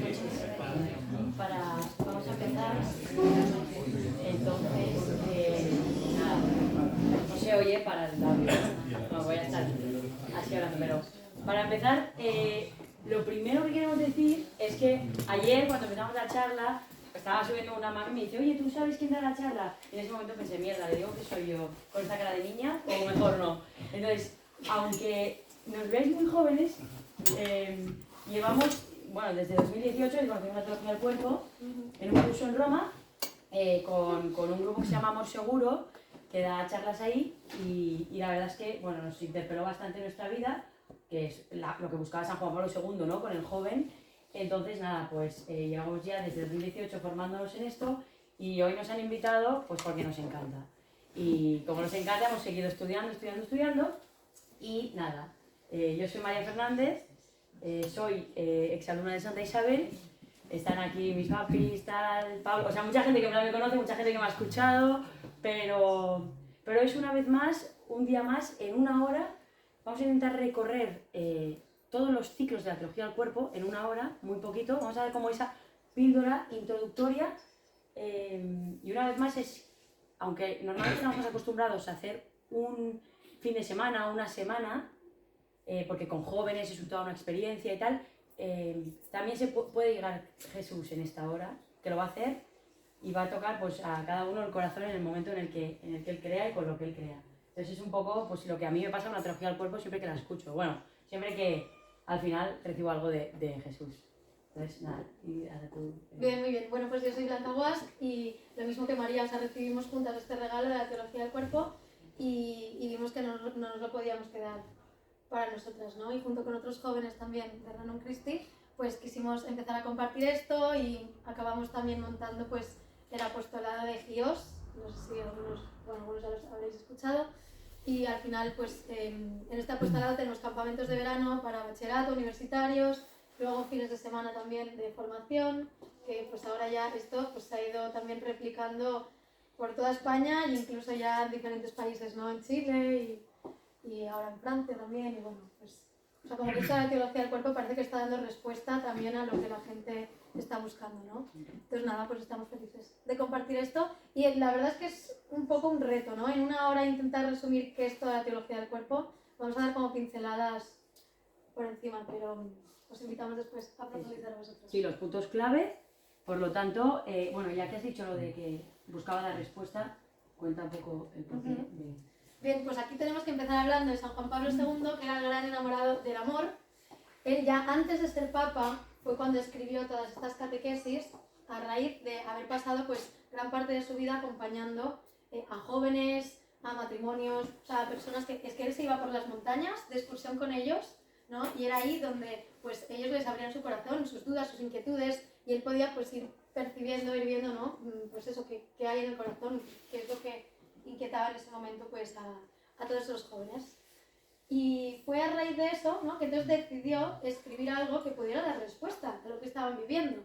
noches. Vamos a empezar. Entonces, nada, no se oye para el audio. No, voy a estar así hablando, pero para empezar, lo primero que queremos decir es que ayer, cuando empezamos la charla, estaba subiendo una mano y me dice, oye, ¿tú sabes quién da la charla? Y en ese momento pensé, mierda, le digo que soy yo, con esta cara de niña, o mejor no. Entonces, aunque nos veis muy jóvenes, llevamos, bueno, desde 2018, y conocimos la teología del cuerpo, en un curso en Roma, con un grupo que se llama Amor Seguro, que da charlas ahí, y la verdad es que, bueno, nos interpeló bastante nuestra vida, que es lo que buscaba San Juan Pablo II, ¿no?, con el joven. Entonces, nada, pues llevamos ya desde 2018 formándonos en esto, y hoy nos han invitado, pues porque nos encanta. Y como nos encanta, hemos seguido estudiando, y nada, yo soy María Fernández, soy exalumna de Santa Isabel, están aquí mis papis, tal, Pablo, o sea, mucha gente que me conoce, mucha gente que me ha escuchado, pero es una vez más, un día más, en una hora, vamos a intentar recorrer todos los ciclos de la teología del cuerpo en una hora, muy poquito, vamos a ver como esa píldora introductoria, y una vez más es, aunque normalmente estamos acostumbrados a hacer un fin de semana, una semana, porque con jóvenes es toda una experiencia y tal, también se puede llegar Jesús en esta hora, que lo va a hacer y va a tocar pues, a cada uno el corazón en el momento en el que él crea y con lo que él crea. Entonces es un poco pues, lo que a mí me pasa con la teología del cuerpo siempre que la escucho. Bueno, siempre que al final recibo algo de Jesús. Entonces, nada, y ahora tú... Bien, muy bien. Bueno, pues yo soy Blanca Guas y lo mismo que María, o sea, recibimos juntas este regalo de la teología del cuerpo y vimos que no nos lo podíamos quedar para nosotras, ¿no? Y junto con otros jóvenes también de Renom Christi, pues quisimos empezar a compartir esto y acabamos también montando pues el apostolado de GIOS, no sé si algunos ya los habréis escuchado, y al final pues en este apostolado tenemos campamentos de verano para bachillerato, universitarios, luego fines de semana también de formación, que pues ahora ya esto pues se ha ido también replicando por toda España e incluso ya en diferentes países, ¿no? En Chile y ahora en Francia también, y bueno, pues o sea, como que esta teología del cuerpo parece que está dando respuesta también a lo que la gente está buscando, ¿no? Entonces nada, pues estamos felices de compartir esto y la verdad es que es un poco un reto, ¿no? En una hora intentar resumir qué es toda la teología del cuerpo, vamos a dar como pinceladas por encima, pero os invitamos después a profundizar vosotros. Sí, los puntos clave, por lo tanto, bueno, ya que has dicho lo de que buscaba la respuesta, cuenta un poco el porqué de... Bien, pues aquí tenemos que empezar hablando de San Juan Pablo II, que era el gran enamorado del amor. Él ya antes de ser papa fue cuando escribió todas estas catequesis a raíz de haber pasado pues gran parte de su vida acompañando a jóvenes, a matrimonios, o sea, a personas que es que él se iba por las montañas de excursión con ellos, ¿no? Y era ahí donde pues ellos les abrían su corazón, sus dudas, sus inquietudes, y él podía pues ir percibiendo, ir viendo, ¿no? Pues eso que hay en el corazón, que es lo que inquietaba en ese momento pues a todos esos jóvenes. Y fue a raíz de eso, ¿no?, que entonces decidió escribir algo que pudiera dar respuesta a lo que estaban viviendo.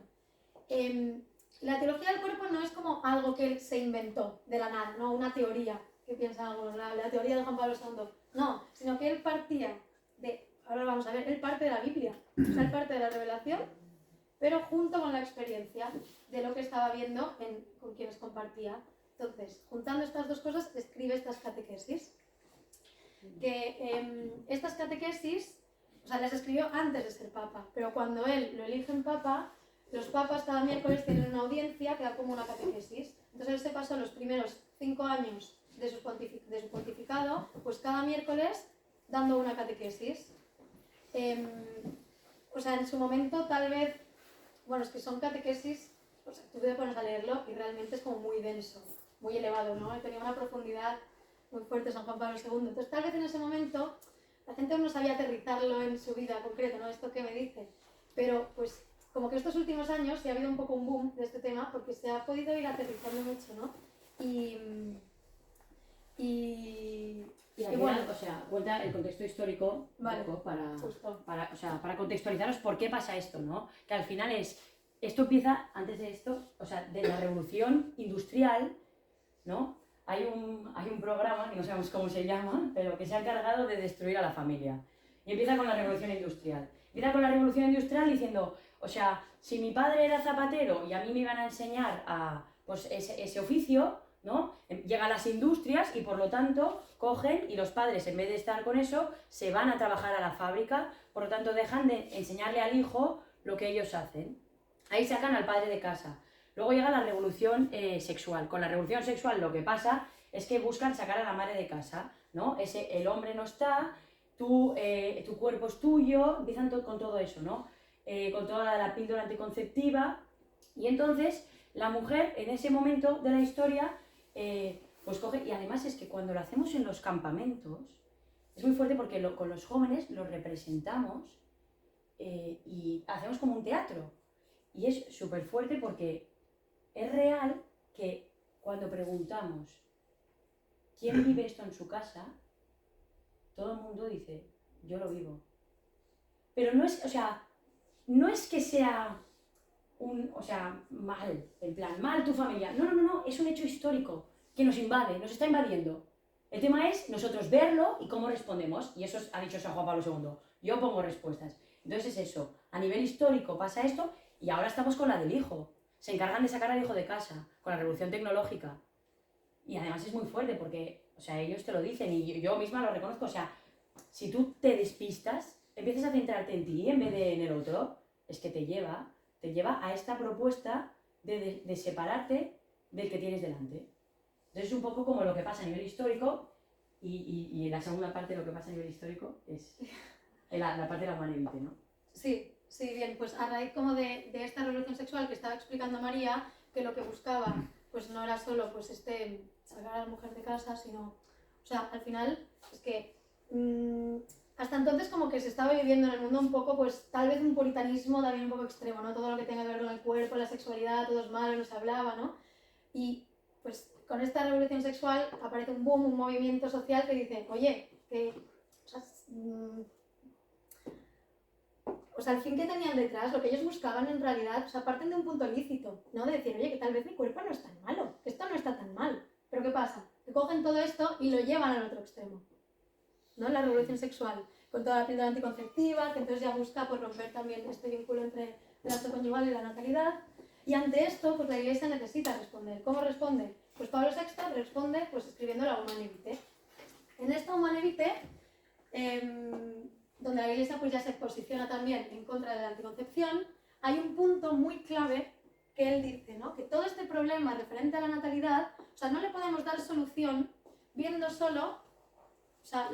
La teología del cuerpo no es como algo que él se inventó de la nada, no una teoría que piensan algunos, la teoría de Juan Pablo II, no, sino que él partía de, ahora vamos a ver, él parte de la Biblia, o sea, él parte de la revelación, pero junto con la experiencia de lo que estaba viendo con quienes compartía. Entonces, juntando estas dos cosas, escribe estas catequesis. Que estas catequesis, o sea, las escribió antes de ser papa, pero cuando él lo eligen papa, los papas cada miércoles tienen una audiencia que da como una catequesis. Entonces él se pasó los primeros 5 años de su pontificado, pues cada miércoles dando una catequesis. O sea, en su momento tal vez, bueno, es que son catequesis, o sea, tú te pones a leerlo y realmente es como muy denso, muy elevado, ¿no? Tenía una profundidad muy fuerte San Juan Pablo II. Entonces, tal vez en ese momento la gente no sabía aterrizarlo en su vida concreta, ¿no? Esto que me dice. Pero, pues, como que estos últimos años sí ha habido un poco un boom de este tema porque se ha podido ir aterrizando mucho, ¿no? Y bueno, o sea, cuenta el contexto histórico, vale, un poco para contextualizaros por qué pasa esto, ¿no? Que al final esto empieza antes de esto, o sea, de la revolución industrial, ¿no? Hay un programa, que no sabemos cómo se llama, pero que se ha encargado de destruir a la familia. Y empieza con la revolución industrial. Empieza con la revolución industrial diciendo, O sea, si mi padre era zapatero y a mí me iban a enseñar pues, ese oficio, ¿no? Llegan las industrias y por lo tanto cogen y los padres, en vez de estar con eso, se van a trabajar a la fábrica, por lo tanto dejan de enseñarle al hijo lo que ellos hacen. Ahí sacan al padre de casa. Luego llega la revolución sexual. Con la revolución sexual lo que pasa es que buscan sacar a la madre de casa, ¿no? El hombre no está, tu cuerpo es tuyo, empiezan con todo eso, ¿no? Con toda la píldora anticonceptiva, y entonces la mujer en ese momento de la historia pues coge, y además es que cuando lo hacemos en los campamentos es muy fuerte porque con los jóvenes los representamos y hacemos como un teatro, y es súper fuerte porque es real que cuando preguntamos ¿quién vive esto en su casa? Todo el mundo dice, yo lo vivo. Pero no es, o sea, no es que sea mal, en plan, mal tu familia. No, es un hecho histórico que nos invade, nos está invadiendo. El tema es nosotros verlo y cómo respondemos, y eso ha dicho San Juan Pablo II. Yo pongo respuestas. Entonces es eso, a nivel histórico pasa esto, y ahora estamos con la del hijo. Se encargan de sacar al hijo de casa, con la revolución tecnológica. Y además es muy fuerte porque, o sea, ellos te lo dicen y yo misma lo reconozco. O sea, si tú te despistas, empiezas a centrarte en ti en vez de en el otro, es que te lleva a esta propuesta de separarte del que tienes delante. Entonces es un poco como lo que pasa a nivel histórico, y en la segunda parte lo que pasa a nivel histórico es la parte de la Humane Vitae, ¿no? Sí, bien, pues a raíz como de esta revolución sexual que estaba explicando María, que lo que buscaba pues no era solo pues sacar a la mujer de casa, sino, o sea, al final es que hasta entonces como que se estaba viviendo en el mundo un poco, pues tal vez un puritanismo también un poco extremo, ¿no? Todo lo que tenga que ver con el cuerpo, la sexualidad, todo es malo, no se hablaba, ¿no? Y pues con esta revolución sexual aparece un boom, un movimiento social que dice, oye, que... O sea, el fin que tenían detrás, lo que ellos buscaban en realidad, o sea, parten de un punto lícito, ¿no? De decir, oye, que tal vez mi cuerpo no es tan malo, que esto no está tan mal. Pero ¿qué pasa? Que cogen todo esto y lo llevan al otro extremo, ¿no? La revolución sexual, con toda la píldora anticonceptiva, que entonces ya busca pues, romper también este vínculo entre el acto conyugal y la natalidad. Y ante esto, pues la Iglesia necesita responder. ¿Cómo responde? Pues Pablo VI responde pues escribiendo la Humane Vitae. En esta Humane Vitae, donde la Iglesia pues ya se posiciona también en contra de la anticoncepción, hay un punto muy clave que él dice, ¿no? Que todo este problema referente a la natalidad, o sea, no le podemos dar solución viendo solo, o sea,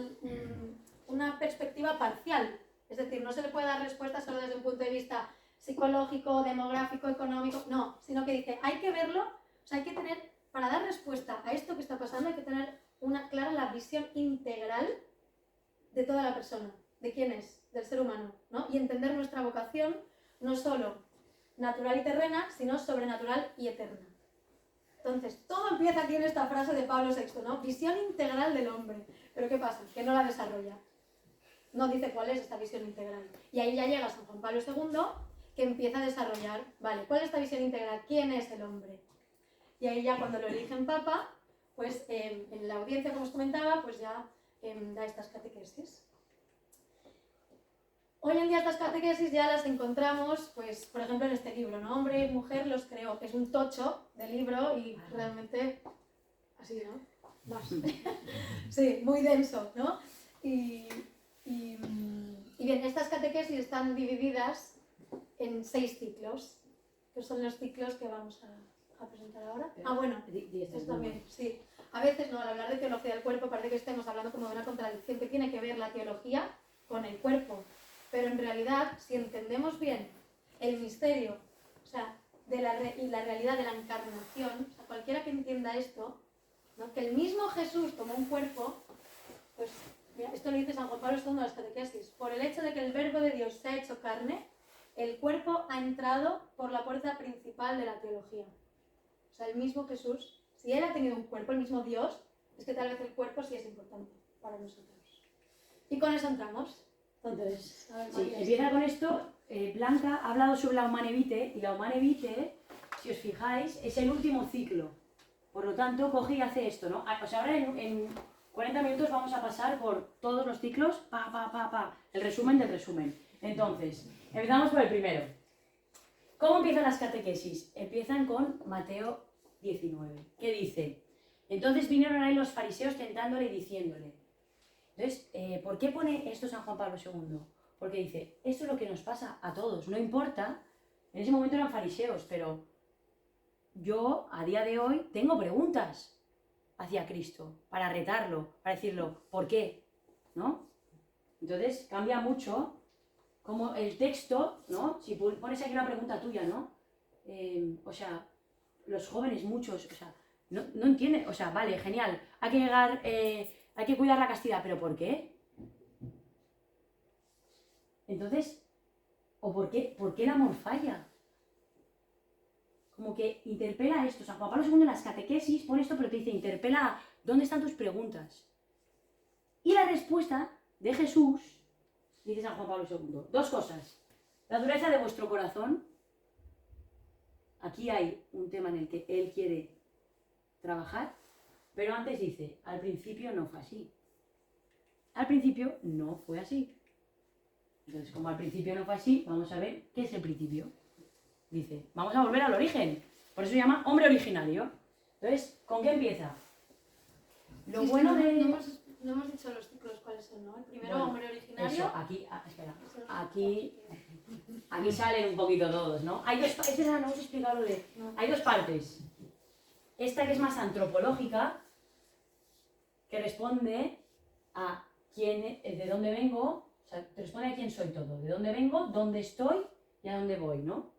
una perspectiva parcial. Es decir, no se le puede dar respuesta solo desde un punto de vista psicológico, demográfico, económico, no, sino que dice, hay que verlo, o sea, hay que tener, para dar respuesta a esto que está pasando, hay que tener una clara la visión integral de toda la persona. ¿De quién es? Del ser humano, ¿no? Y entender nuestra vocación no solo natural y terrena, sino sobrenatural y eterna. Entonces, todo empieza aquí en esta frase de Pablo VI, ¿no? Visión integral del hombre. Pero ¿qué pasa? Que no la desarrolla. No dice cuál es esta visión integral. Y ahí ya llega San Juan Pablo II, que empieza a desarrollar, vale, ¿cuál es esta visión integral? ¿Quién es el hombre? Y ahí ya cuando lo eligen papa, pues en la audiencia, como os comentaba, pues ya da estas catequesis. Hoy en día estas catequesis ya las encontramos, pues, por ejemplo, en este libro, ¿no? Hombre y mujer los creó. Es un tocho de libro y realmente así, ¿no? Más. Sí, muy denso, ¿no? Y bien, estas catequesis están divididas en 6 ciclos, que son los ciclos que vamos a presentar ahora. Ah, bueno, esto también, sí. A veces, no, al hablar de teología del cuerpo parece que estemos hablando como de una contradicción, que tiene que ver la teología con el cuerpo. Pero en realidad, si entendemos bien el misterio, o sea, y la realidad de la encarnación, o sea, cualquiera que entienda esto, ¿no? Que el mismo Jesús tomó un cuerpo, pues, mira, esto lo dice San Juan Pablo II en las catequesis, por el hecho de que el Verbo de Dios se ha hecho carne, el cuerpo ha entrado por la puerta principal de la teología. O sea, el mismo Jesús, si él ha tenido un cuerpo, el mismo Dios, es que tal vez el cuerpo sí es importante para nosotros. Y con eso entramos. Entonces, sí, empieza con esto. Blanca ha hablado sobre la Humane Vitae, y la Humane Vitae, si os fijáis, es el último ciclo. Por lo tanto, coge y hace esto, ¿no? O sea, ahora en 40 minutos vamos a pasar por todos los ciclos, el resumen del resumen. Entonces, empezamos por el primero. ¿Cómo empiezan las catequesis? Empiezan con Mateo 19, que dice: entonces vinieron ahí los fariseos tentándole y diciéndole. Entonces, ¿por qué pone esto San Juan Pablo II? Porque dice, esto es lo que nos pasa a todos, no importa, en ese momento eran fariseos, pero yo a día de hoy tengo preguntas hacia Cristo, para retarlo, para decirlo, ¿por qué? ¿No? Entonces cambia mucho como el texto, ¿no? Si pones aquí una pregunta tuya, ¿no? O sea, los jóvenes muchos, o sea, no entienden, o sea, vale, genial, hay que llegar, hay que cuidar la castidad, pero ¿por qué? Entonces, ¿o por qué el amor falla? Como que interpela esto. San Juan Pablo II en las catequesis pone esto, pero te dice, interpela, ¿dónde están tus preguntas? Y la respuesta de Jesús, dice San Juan Pablo II, dos cosas. La dureza de vuestro corazón. Aquí hay un tema en el que él quiere trabajar, pero antes dice, al principio no fue así. Al principio no fue así. Entonces, como al principio no fue así, vamos a ver qué es el principio. Dice, vamos a volver al origen. Por eso se llama hombre originario. Entonces, ¿con qué empieza? Lo Sí, bueno de... No hemos dicho los ciclos cuáles son, ¿no? El primero, bueno, hombre originario. Eso, aquí, espera. Aquí salen un poquito todos, ¿no? Hay dos, es verdad, no hemos explicado lo de... Hay dos partes. Esta que es más antropológica, que responde a quién, de dónde vengo, o sea, te responde a quién soy todo, de dónde vengo, dónde estoy y a dónde voy, ¿no?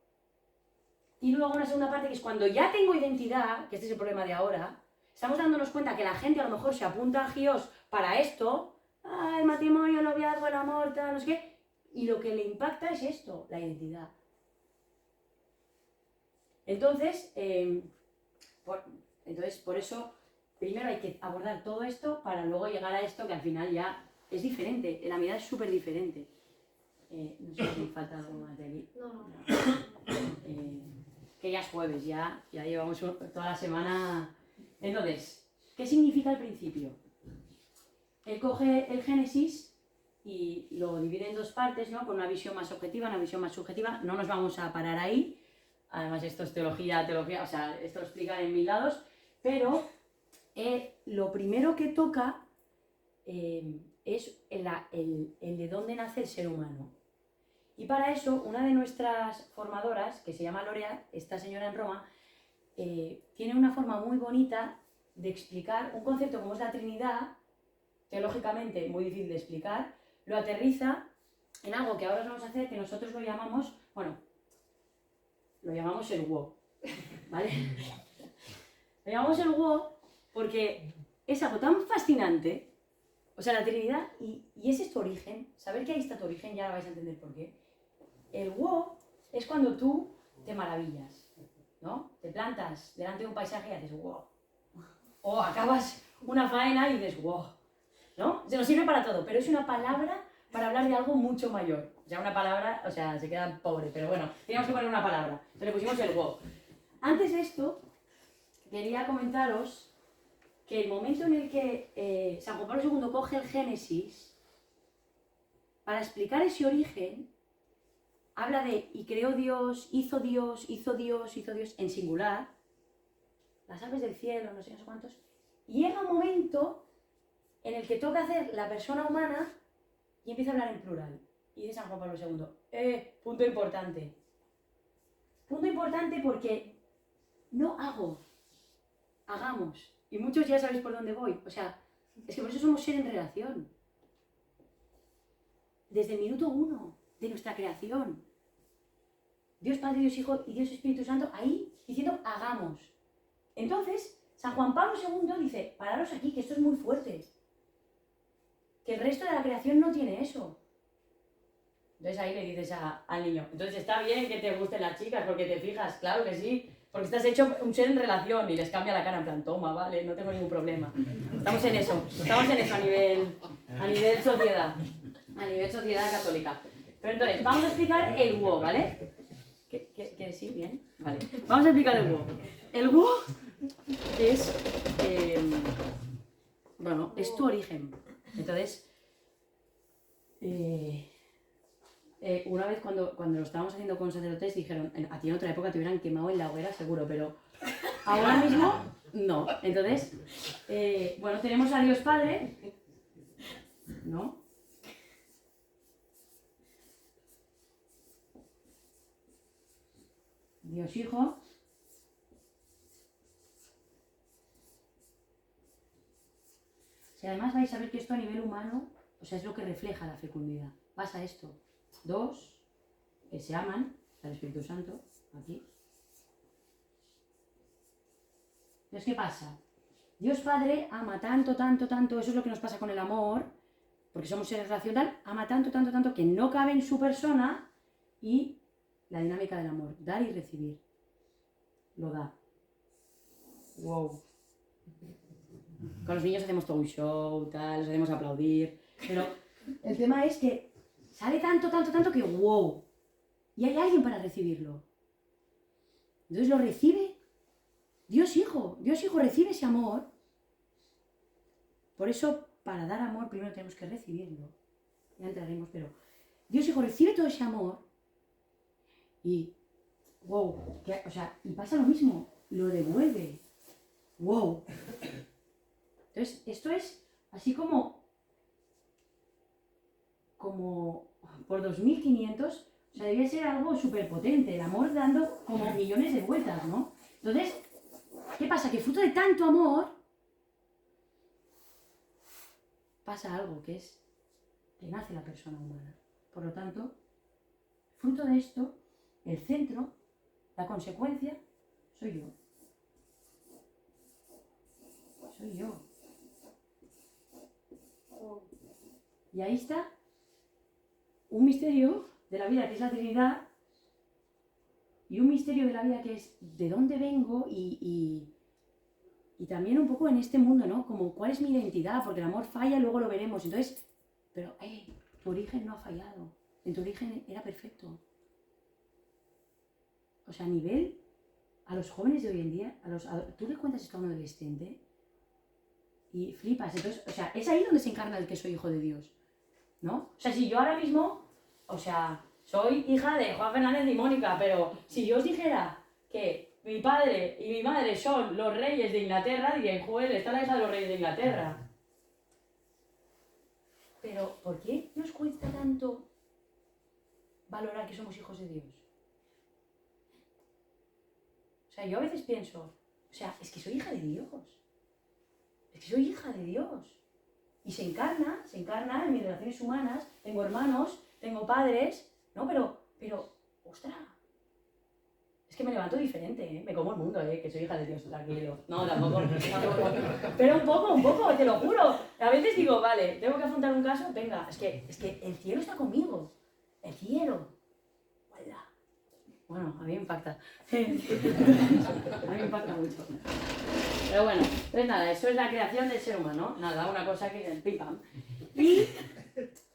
Y luego una segunda parte que es cuando ya tengo identidad, que este es el problema de ahora, estamos dándonos cuenta que la gente a lo mejor se apunta a GIOS para esto, el matrimonio, el noviazgo, el amor, tal, no sé qué, y lo que le impacta es esto, la identidad. Entonces, por eso, primero hay que abordar todo esto para luego llegar a esto que al final ya es diferente, la mirada es súper diferente. No sé si falta algo más de aquí. No. Que ya es jueves, ya llevamos toda la semana. Entonces, ¿qué significa el principio? Él coge el Génesis y lo divide en dos partes, ¿no? Con una visión más objetiva, una visión más subjetiva. No nos vamos a parar ahí. Además, esto es teología, o sea, esto lo explican en 1000 lados. Pero lo primero que toca es el de dónde nace el ser humano. Y para eso, una de nuestras formadoras, que se llama Lorea, esta señora en Roma, tiene una forma muy bonita de explicar un concepto como es la Trinidad, teológicamente muy difícil de explicar, lo aterriza en algo que ahora os vamos a hacer, que nosotros lo llamamos, lo llamamos el WO, ¿vale? Lo llamamos el WO porque es algo tan fascinante, o sea, la Trinidad, y ese es tu origen, saber que ahí está tu origen, ya vais a entender por qué. El WO es cuando tú te maravillas, ¿no? Te plantas delante de un paisaje y haces wow. O acabas una faena y dices wow, ¿no? Se nos sirve para todo, pero es una palabra para hablar de algo mucho mayor. O sea, una palabra, o sea, se queda pobre, pero bueno, teníamos que poner una palabra. Entonces le pusimos el wow. Antes de esto, quería comentaros que el momento en el que San Juan Pablo II coge el Génesis, para explicar ese origen, habla de y creó Dios, hizo Dios, hizo Dios, hizo Dios en singular, las aves del cielo, no sé cuántos, y llega un momento en el que toca hacer la persona humana y empieza a hablar en plural. Y dice San Juan Pablo II, punto importante. Punto importante porque no hago, hagamos. Y muchos ya sabéis por dónde voy. O sea, es que por eso somos ser en relación. Desde el minuto 1 de nuestra creación. Dios Padre, Dios Hijo y Dios Espíritu Santo ahí diciendo hagamos. Entonces, San Juan Pablo II dice, pararos aquí, que esto es muy fuerte. Que el resto de la creación no tiene eso. Entonces ahí le dices al niño, entonces está bien que te gusten las chicas porque te fijas, claro que sí, porque estás hecho un ser en relación y les cambia la cara en plan, toma, vale, no tengo ningún problema. Estamos en eso a nivel sociedad católica. Pero entonces, vamos a explicar el WO, ¿vale? ¿Que sí? ¿Bien? Vale. Vamos a explicar el WO. El WO es, es tu origen. Entonces, una vez cuando lo estábamos haciendo con sacerdotes dijeron, a ti en otra época te hubieran quemado en la hoguera seguro, pero ahora mismo no. Entonces, bueno, tenemos a Dios Padre, ¿no? Dios Hijo. Si además vais a ver que esto a nivel humano, o sea, es lo que refleja la fecundidad. Pasa esto. Dos se aman, está el Espíritu Santo, aquí. Entonces, ¿qué pasa? Dios Padre ama tanto, tanto, tanto, eso es lo que nos pasa con el amor, porque somos seres racionales, ama tanto, tanto, tanto, que no cabe en su persona, y la dinámica del amor, dar y recibir. Lo da. Wow. Con los niños hacemos todo un show, tal, los hacemos aplaudir, pero el tema es que sale tanto, tanto, tanto que wow. Y hay alguien para recibirlo. Entonces lo recibe Dios Hijo recibe ese amor. Por eso, para dar amor, primero tenemos que recibirlo. Ya entraremos, pero Dios Hijo recibe todo ese amor y, wow, o sea, y pasa lo mismo, lo devuelve. Wow. Entonces, esto es así como por 2500, o sea, debía ser algo súper potente, el amor dando como millones de vueltas, ¿no? Entonces, ¿qué pasa? Que fruto de tanto amor pasa algo, que es que nace la persona humana. Por lo tanto, fruto de esto, el centro, la consecuencia, soy yo. Soy yo. Y ahí está un misterio de la vida que es la Trinidad y un misterio de la vida que es de dónde vengo y también un poco en este mundo, ¿no? Como cuál es mi identidad, porque el amor falla, luego lo veremos. Entonces, pero, tu origen no ha fallado. En tu origen era perfecto. O sea, a nivel, a los jóvenes de hoy en día, tú le cuentas esto a un adolescente y flipas. Entonces, o sea, es ahí donde se encarna el que soy hijo de Dios, ¿no? O sea, si yo ahora mismo, o sea, soy hija de Juan Fernández y Mónica, pero si yo os dijera que mi padre y mi madre son los reyes de Inglaterra, dirían, joder, está la hija de los reyes de Inglaterra. Pero, ¿por qué nos cuesta tanto valorar que somos hijos de Dios? O sea, yo a veces pienso, o sea, es que soy hija de Dios. Es que soy hija de Dios. Y se encarna en mis relaciones humanas, tengo hermanos, tengo padres, ¿no? Pero, ostras, es que me levanto diferente, ¿eh? Me como el mundo, que soy hija de Dios, tranquilo. No, tampoco. Pero un poco, te lo juro. A veces digo, vale, tengo que afrontar un caso, venga, es que el cielo está conmigo. El cielo. ¡Hola! Bueno, a mí me impacta. A mí me impacta mucho. Pero bueno, pues nada, eso es la creación del ser humano. Nada, una cosa que es el pim pam.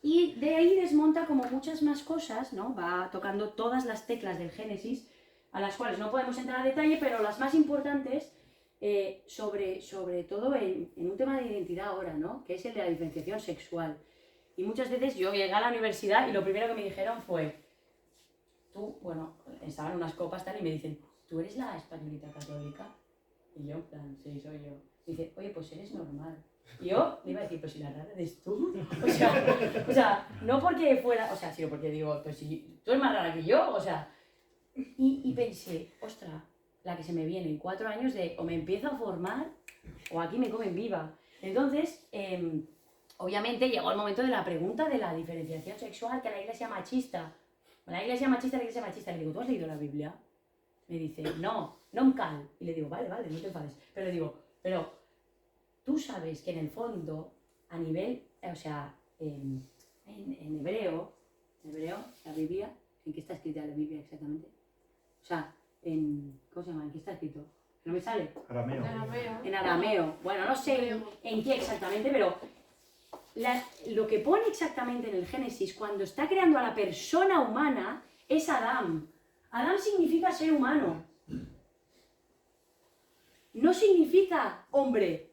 Y de ahí desmonta como muchas más cosas, ¿no? Va tocando todas las teclas del Génesis, a las cuales no podemos entrar a detalle, pero las más importantes, sobre todo en un tema de identidad ahora, ¿no? Que es el de la diferenciación sexual. Y muchas veces yo llegué a la universidad y lo primero que me dijeron fue, tú, bueno, estaban unas copas tal y me dicen, ¿tú eres la españolita católica? Y yo, en plan, sí, soy yo. Y dice, oye, pues eres normal. Y yo le iba a decir, pues si la rara eres tú. O sea, no porque fuera, o sea, sino porque digo, pues si tú eres más rara que yo, o sea. Y pensé, ostras, la que se me viene en 4 años de o me empiezo a formar o aquí me comen viva. Entonces, obviamente llegó el momento de la pregunta de la diferenciación sexual, que la iglesia machista. La iglesia machista. Le digo, ¿tú has leído la Biblia? Me dice, no cal. Y le digo, vale, no te enfades. Pero le digo, pero tú sabes que en el fondo, a nivel, o sea, en hebreo, la Biblia, ¿en qué está escrita la Biblia exactamente? O sea, ¿cómo se llama? ¿En qué está escrito? ¿No me sale? Arameo. En arameo. Bueno, no sé en qué exactamente, pero lo que pone exactamente en el Génesis, cuando está creando a la persona humana, es Adán. Adán significa ser humano. No significa hombre.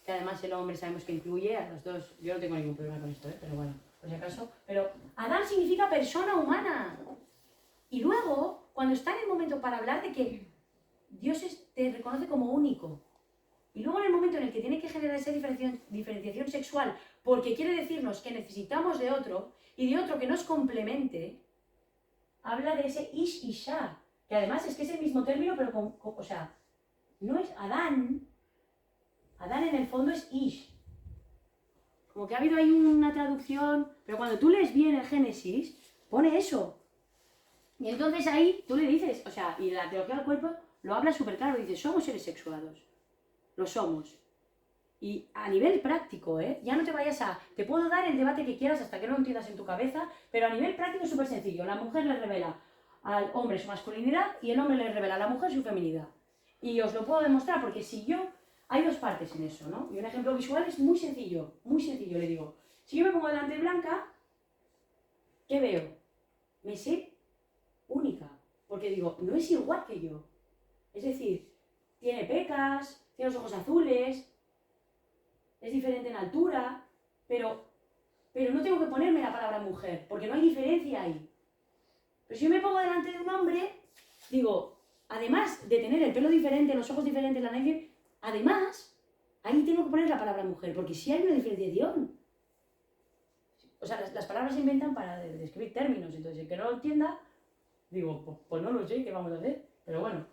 Que además el hombre sabemos que incluye a los dos. Yo no tengo ningún problema con esto, pero bueno, por si acaso, pero Adán significa persona humana. Y luego, cuando está en el momento para hablar de que Dios te reconoce como único, y luego en el momento en el que tiene que generar esa diferenciación sexual, porque quiere decirnos que necesitamos de otro, y de otro que nos complemente, habla de ese ish y shah, que además es que es el mismo término, pero o sea, no es Adán en el fondo es ish. Como que ha habido ahí una traducción, pero cuando tú lees bien el Génesis, pone eso. Y entonces ahí tú le dices, o sea, y la teología del cuerpo lo habla súper claro, dice, somos seres sexuados. Lo somos. Y a nivel práctico, ya no te vayas te puedo dar el debate que quieras hasta que no lo entiendas en tu cabeza, pero a nivel práctico es súper sencillo. La mujer le revela al hombre su masculinidad y el hombre le revela a la mujer su feminidad. Y os lo puedo demostrar porque si yo... Hay dos partes en eso, ¿no? Y un ejemplo visual es muy sencillo, le digo. Si yo me pongo delante de Blanca, ¿qué veo? Me sé única, porque digo, no es igual que yo. Es decir, tiene pecas, tiene los ojos azules, es diferente en altura, pero no tengo que ponerme la palabra mujer, porque no hay diferencia ahí. Pero si yo me pongo delante de un hombre, digo, además de tener el pelo diferente, los ojos diferentes, la nariz, además, ahí tengo que poner la palabra mujer, porque sí hay una diferenciación. O sea, las palabras se inventan para describir términos, entonces el que no lo entienda, digo, pues no lo sé, ¿qué vamos a hacer? Pero bueno,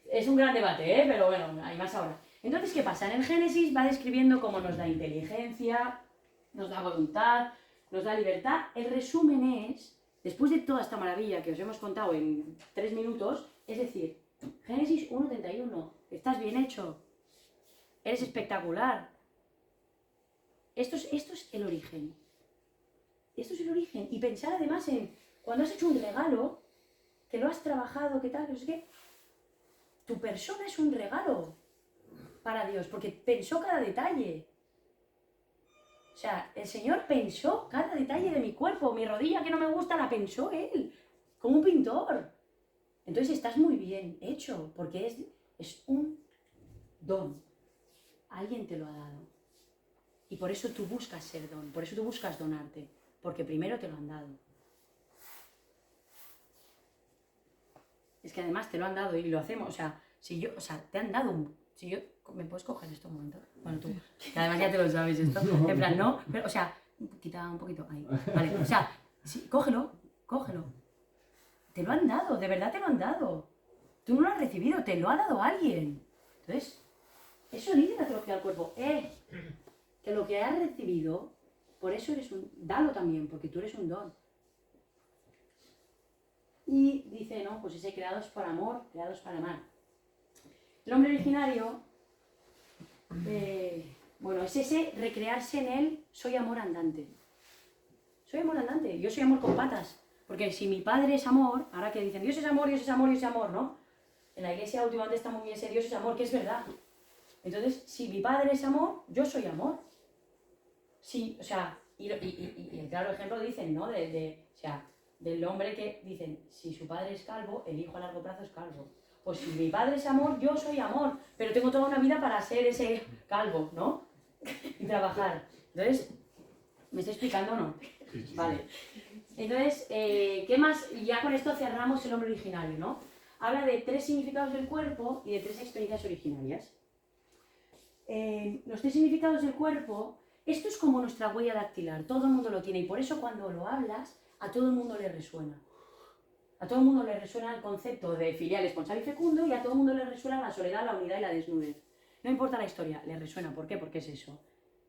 es un gran debate, pero bueno, hay más ahora. Entonces, ¿qué pasa? En el Génesis va describiendo cómo nos da inteligencia, nos da voluntad, nos da libertad. El resumen es, después de toda esta maravilla que os hemos contado en 3 minutos, es decir, Génesis 1:31, estás bien hecho, eres espectacular. Esto es el origen. Esto es el origen. Y pensar además en cuando has hecho un regalo, que lo has trabajado, que tal, que no sé qué, tu persona es un regalo para Dios, porque pensó cada detalle. O sea, el Señor pensó cada detalle de mi cuerpo, mi rodilla que no me gusta la pensó Él, como un pintor. Entonces estás muy bien hecho, porque es un don. Alguien te lo ha dado. Y por eso tú buscas ser don, por eso tú buscas donarte, porque primero te lo han dado. Es que además te lo han dado y lo hacemos, o sea, te han dado si yo, ¿me puedes coger esto un momento? Bueno, tú, que además ya te lo sabes esto, en plan, no, pero, o sea, quita un poquito, ahí, vale, o sea, sí, cógelo, te lo han dado, de verdad te lo han dado, tú no lo has recibido, te lo ha dado alguien, entonces, eso dice la teología del cuerpo, que lo que has recibido, por eso dalo también, porque tú eres un don. Y dice, no, pues ese creados por amor, creados para amar. El hombre originario, bueno, es ese recrearse en él, soy amor andante. Soy amor andante, yo soy amor con patas. Porque si mi padre es amor, ahora que dicen Dios es amor, Dios es amor, Dios es amor, ¿no? En la iglesia últimamente está muy bien ese Dios es amor, que es verdad. Entonces, si mi padre es amor, yo soy amor. Sí, o sea, y el claro ejemplo dicen, ¿no? O sea, del hombre que dicen, si su padre es calvo, el hijo a largo plazo es calvo. Pues si mi padre es amor, yo soy amor, pero tengo toda una vida para ser ese calvo, ¿no? Y trabajar. Entonces, ¿me estoy explicando o no? Vale. Entonces, ¿qué más? Ya con esto cerramos el hombre originario, ¿no? Habla de 3 significados del cuerpo y de 3 experiencias originarias. Los 3 significados del cuerpo, esto es como nuestra huella dactilar, todo el mundo lo tiene y por eso cuando lo hablas, a todo el mundo le resuena. A todo el mundo le resuena el concepto de filial, esponsal y fecundo y a todo el mundo le resuena la soledad, la unidad y la desnudez. No importa la historia, le resuena. ¿Por qué? Porque es eso.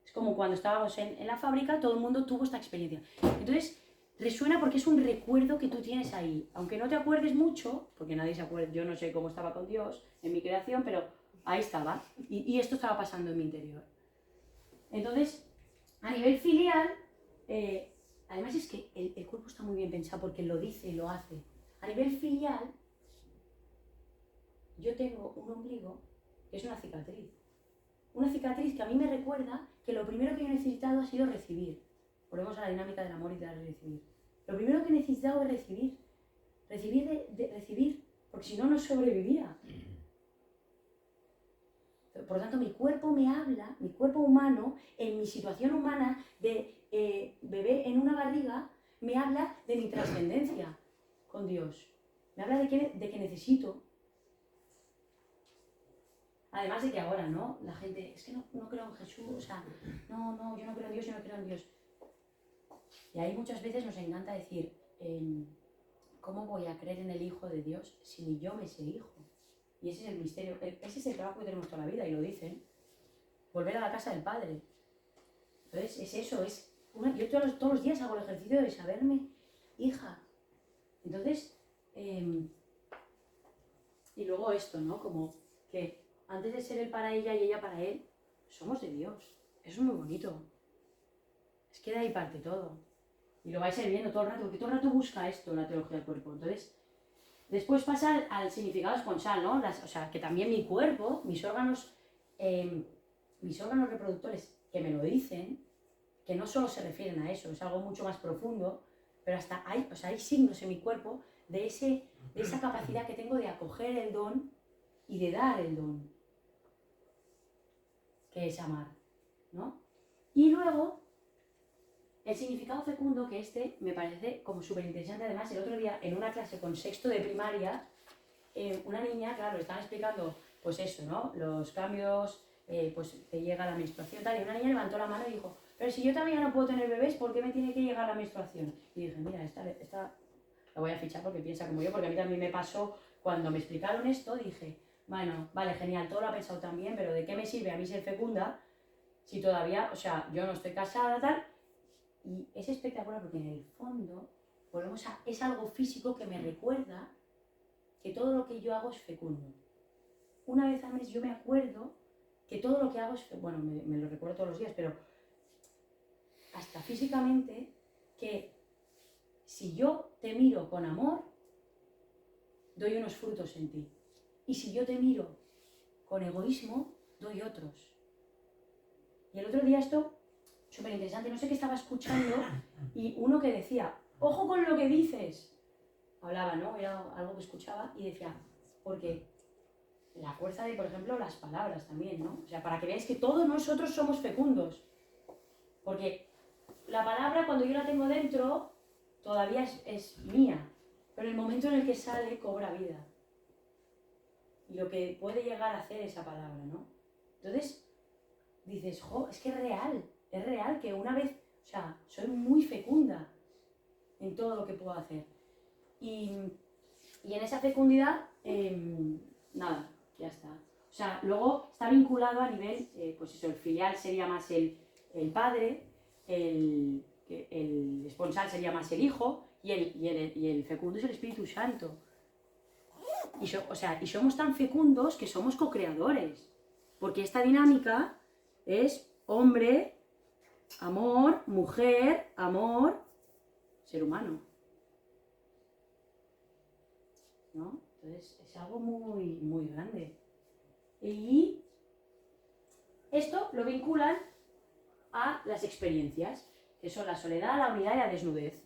Es como cuando estábamos en la fábrica, todo el mundo tuvo esta experiencia. Entonces, resuena porque es un recuerdo que tú tienes ahí. Aunque no te acuerdes mucho, porque nadie se acuerda, yo no sé cómo estaba con Dios en mi creación, pero ahí estaba. Y esto estaba pasando en mi interior. Entonces, a nivel filial, además es que el cuerpo está muy bien pensado porque lo dice y lo hace. A nivel filial, yo tengo un ombligo que es una cicatriz. Una cicatriz que a mí me recuerda que lo primero que yo he necesitado ha sido recibir. Volvemos a la dinámica del amor y del recibir. Lo primero que he necesitado es recibir. Recibir, porque si no, no sobrevivía. Por lo tanto, mi cuerpo me habla, mi cuerpo humano, en mi situación humana de bebé en una barriga, me habla de mi trascendencia con Dios. Me habla de que necesito. Además de que ahora, ¿no? La gente, es que no creo en Jesús, o sea, no, yo no creo en Dios, yo no creo en Dios. Y ahí muchas veces nos encanta decir, ¿cómo voy a creer en el Hijo de Dios si ni yo me sé hijo? Y ese es el misterio, ese es el trabajo que tenemos toda la vida, y lo dicen. Volver a la casa del Padre. Entonces, es eso, yo todos los días hago el ejercicio de saberme hija. Entonces, y luego esto, ¿no? Como que antes de ser él para ella y ella para él, somos de Dios. Eso es muy bonito. Es que de ahí parte todo. Y lo vais a ir viendo todo el rato, porque todo el rato busca esto, la teología del cuerpo. Entonces, después pasa al significado esponsal, ¿no? O sea, que también mi cuerpo, mis órganos reproductores que me lo dicen, que no solo se refieren a eso, es algo mucho más profundo, pero hasta hay signos en mi cuerpo de esa capacidad que tengo de acoger el don y de dar el don, que es amar, ¿no? Y luego, el significado fecundo, que me parece como súper interesante. Además, el otro día, en una clase con sexto de primaria, una niña, claro, le estaban explicando, pues eso, ¿no? Los cambios, pues te llega la menstruación, tal, y una niña levantó la mano y dijo, pero si yo todavía no puedo tener bebés, ¿por qué me tiene que llegar la menstruación? Y dije, mira, esta la voy a fichar porque piensa como yo, porque a mí también me pasó, cuando me explicaron esto, dije, bueno, vale, genial, todo lo ha pensado también, pero ¿de qué me sirve a mí ser fecunda si todavía, o sea, yo no estoy casada, tal? Y es espectacular porque en el fondo es algo físico que me recuerda que todo lo que yo hago es fecundo. Una vez al mes yo me acuerdo que todo lo que hago es fecundo. Bueno, me lo recuerdo todos los días, pero hasta físicamente, que si yo te miro con amor, doy unos frutos en ti. Y si yo te miro con egoísmo, doy otros. Y el otro día esto, súper interesante, no sé qué estaba escuchando, y uno que decía, ojo con lo que dices. Hablaba, ¿no? Era algo que escuchaba y decía, porque la fuerza de, por ejemplo, las palabras también, ¿no? O sea, para que veáis que todos nosotros somos fecundos. Porque la palabra, cuando yo la tengo dentro, todavía es mía. Pero el momento en el que sale, cobra vida. Y lo que puede llegar a hacer esa palabra, ¿no? Entonces, dices, jo, es que es real que una vez, o sea, soy muy fecunda en todo lo que puedo hacer. Y en esa fecundidad, nada, ya está. O sea, luego está vinculado a nivel, pues eso, el filial sería más el padre, el esponsal sería más el hijo, y el fecundo es el Espíritu Santo. Y somos tan fecundos que somos co-creadores, porque esta dinámica es hombre, amor, mujer, amor, ser humano, ¿no? Entonces es algo muy, muy grande. Y esto lo vinculan a las experiencias, que son la soledad, la unidad y la desnudez.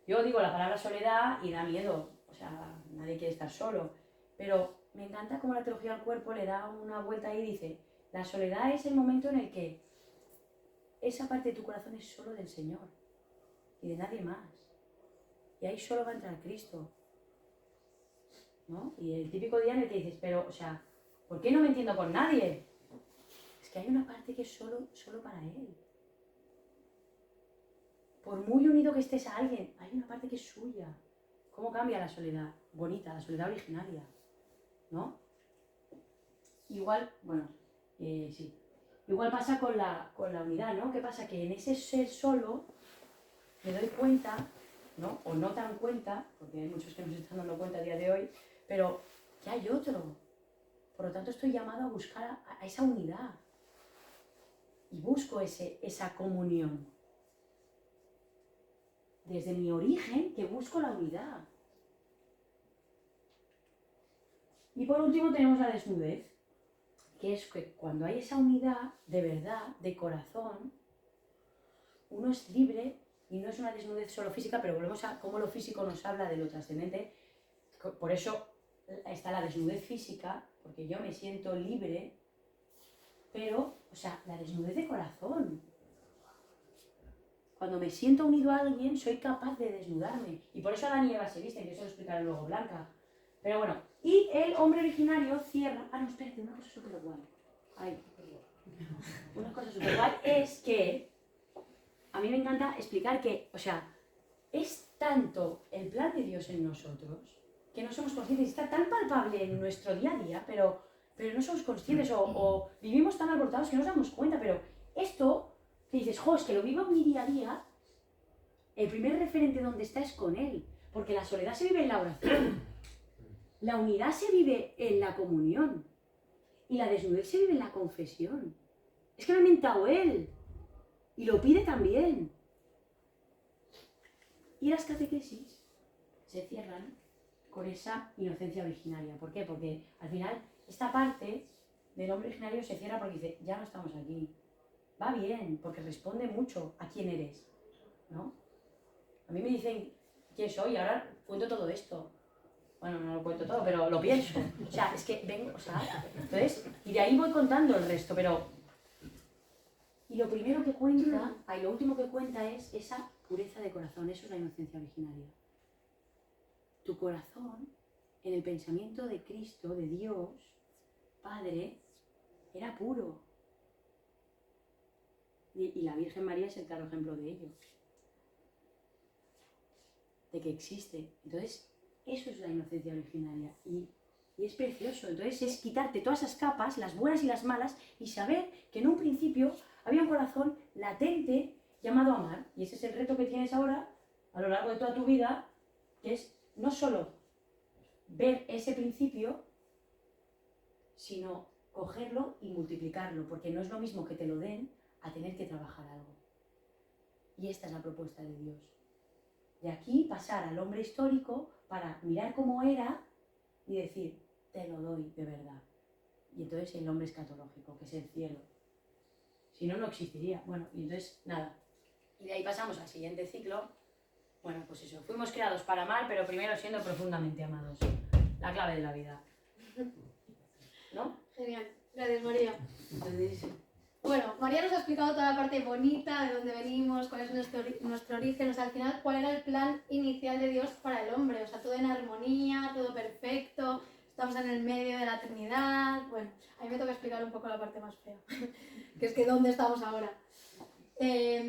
Yo digo la palabra soledad y da miedo, o sea, nadie quiere estar solo, pero me encanta cómo la teología del cuerpo le da una vuelta ahí y dice, la soledad es el momento en el que esa parte de tu corazón es solo del Señor y de nadie más. Y ahí solo va a entrar Cristo, ¿no? Y el típico día en el que dices, pero, o sea, ¿por qué no me entiendo con nadie? Es que hay una parte que es solo para Él. Por muy unido que estés a alguien, hay una parte que es suya. ¿Cómo cambia la soledad? Bonita, la soledad originaria, ¿no? Igual, bueno, sí. Igual pasa con la unidad, ¿no? ¿Qué pasa? Que en ese ser solo me doy cuenta, ¿no? O no tan cuenta, porque hay muchos que no se están dando cuenta a día de hoy, pero que hay otro. Por lo tanto, estoy llamado a buscar a esa unidad. Y busco esa comunión. Desde mi origen, que busco la unidad. Y por último tenemos la desnudez, que es que cuando hay esa unidad de verdad, de corazón, uno es libre y no es una desnudez solo física, pero volvemos a cómo lo físico nos habla de lo trascendente. Por eso está la desnudez física, porque yo me siento libre pero, o sea, la desnudez de corazón. Cuando me siento unido a alguien, soy capaz de desnudarme. Y por eso Adán y Eva se visten, que eso lo explicaré luego Blanca. Pero bueno, y el hombre originario cierra... Ah, no, espérate, una cosa súper guay. Ay, una cosa súper guay es que a mí me encanta explicar que, o sea, es tanto el plan de Dios en nosotros que no somos conscientes. Está tan palpable en nuestro día a día, pero no somos conscientes o vivimos tan alborotados que no nos damos cuenta. Pero esto, que dices, jo, es que lo vivo en mi día a día, el primer referente donde está es con Él. Porque la soledad se vive en la oración, la unidad se vive en la comunión y la desnudez se vive en la confesión. Es que lo ha inventado Él y lo pide también. Y las catequesis se cierran con esa inocencia originaria. ¿Por qué? Porque al final esta parte del hombre originario se cierra porque dice, ya no estamos aquí. Va bien, porque responde mucho a quién eres, ¿no? A mí me dicen quién soy y ahora cuento todo esto. Bueno, no lo cuento todo, pero lo pienso. O sea, es que vengo, o sea, entonces, y de ahí voy contando el resto, pero... Y lo primero que cuenta, y lo último que cuenta es esa pureza de corazón, eso es la inocencia originaria. Tu corazón, en el pensamiento de Cristo, de Dios, Padre, era puro. Y la Virgen María es el claro ejemplo de ello. De que existe. Entonces, eso es la inocencia originaria. Y es precioso. Entonces, es quitarte todas esas capas, las buenas y las malas, y saber que en un principio había un corazón latente llamado amar. Y ese es el reto que tienes ahora, a lo largo de toda tu vida, que es no solo ver ese principio, sino cogerlo y multiplicarlo, porque no es lo mismo que te lo den a tener que trabajar algo. Y esta es la propuesta de Dios. De aquí pasar al hombre histórico para mirar cómo era y decir, te lo doy de verdad. Y entonces el hombre escatológico, que es el cielo. Si no, no existiría. Bueno, y entonces, nada. Y de ahí pasamos al siguiente ciclo. Bueno, pues eso, fuimos creados para amar, pero primero siendo profundamente amados. La clave de la vida. ¿No? Genial. Gracias, María. Entonces... Bueno, María nos ha explicado toda la parte bonita de dónde venimos, cuál es nuestro origen, o sea, al final, cuál era el plan inicial de Dios para el hombre, o sea, todo en armonía, todo perfecto, estamos en el medio de la Trinidad. Bueno, a mí me toca explicar un poco la parte más fea, que es que dónde estamos ahora.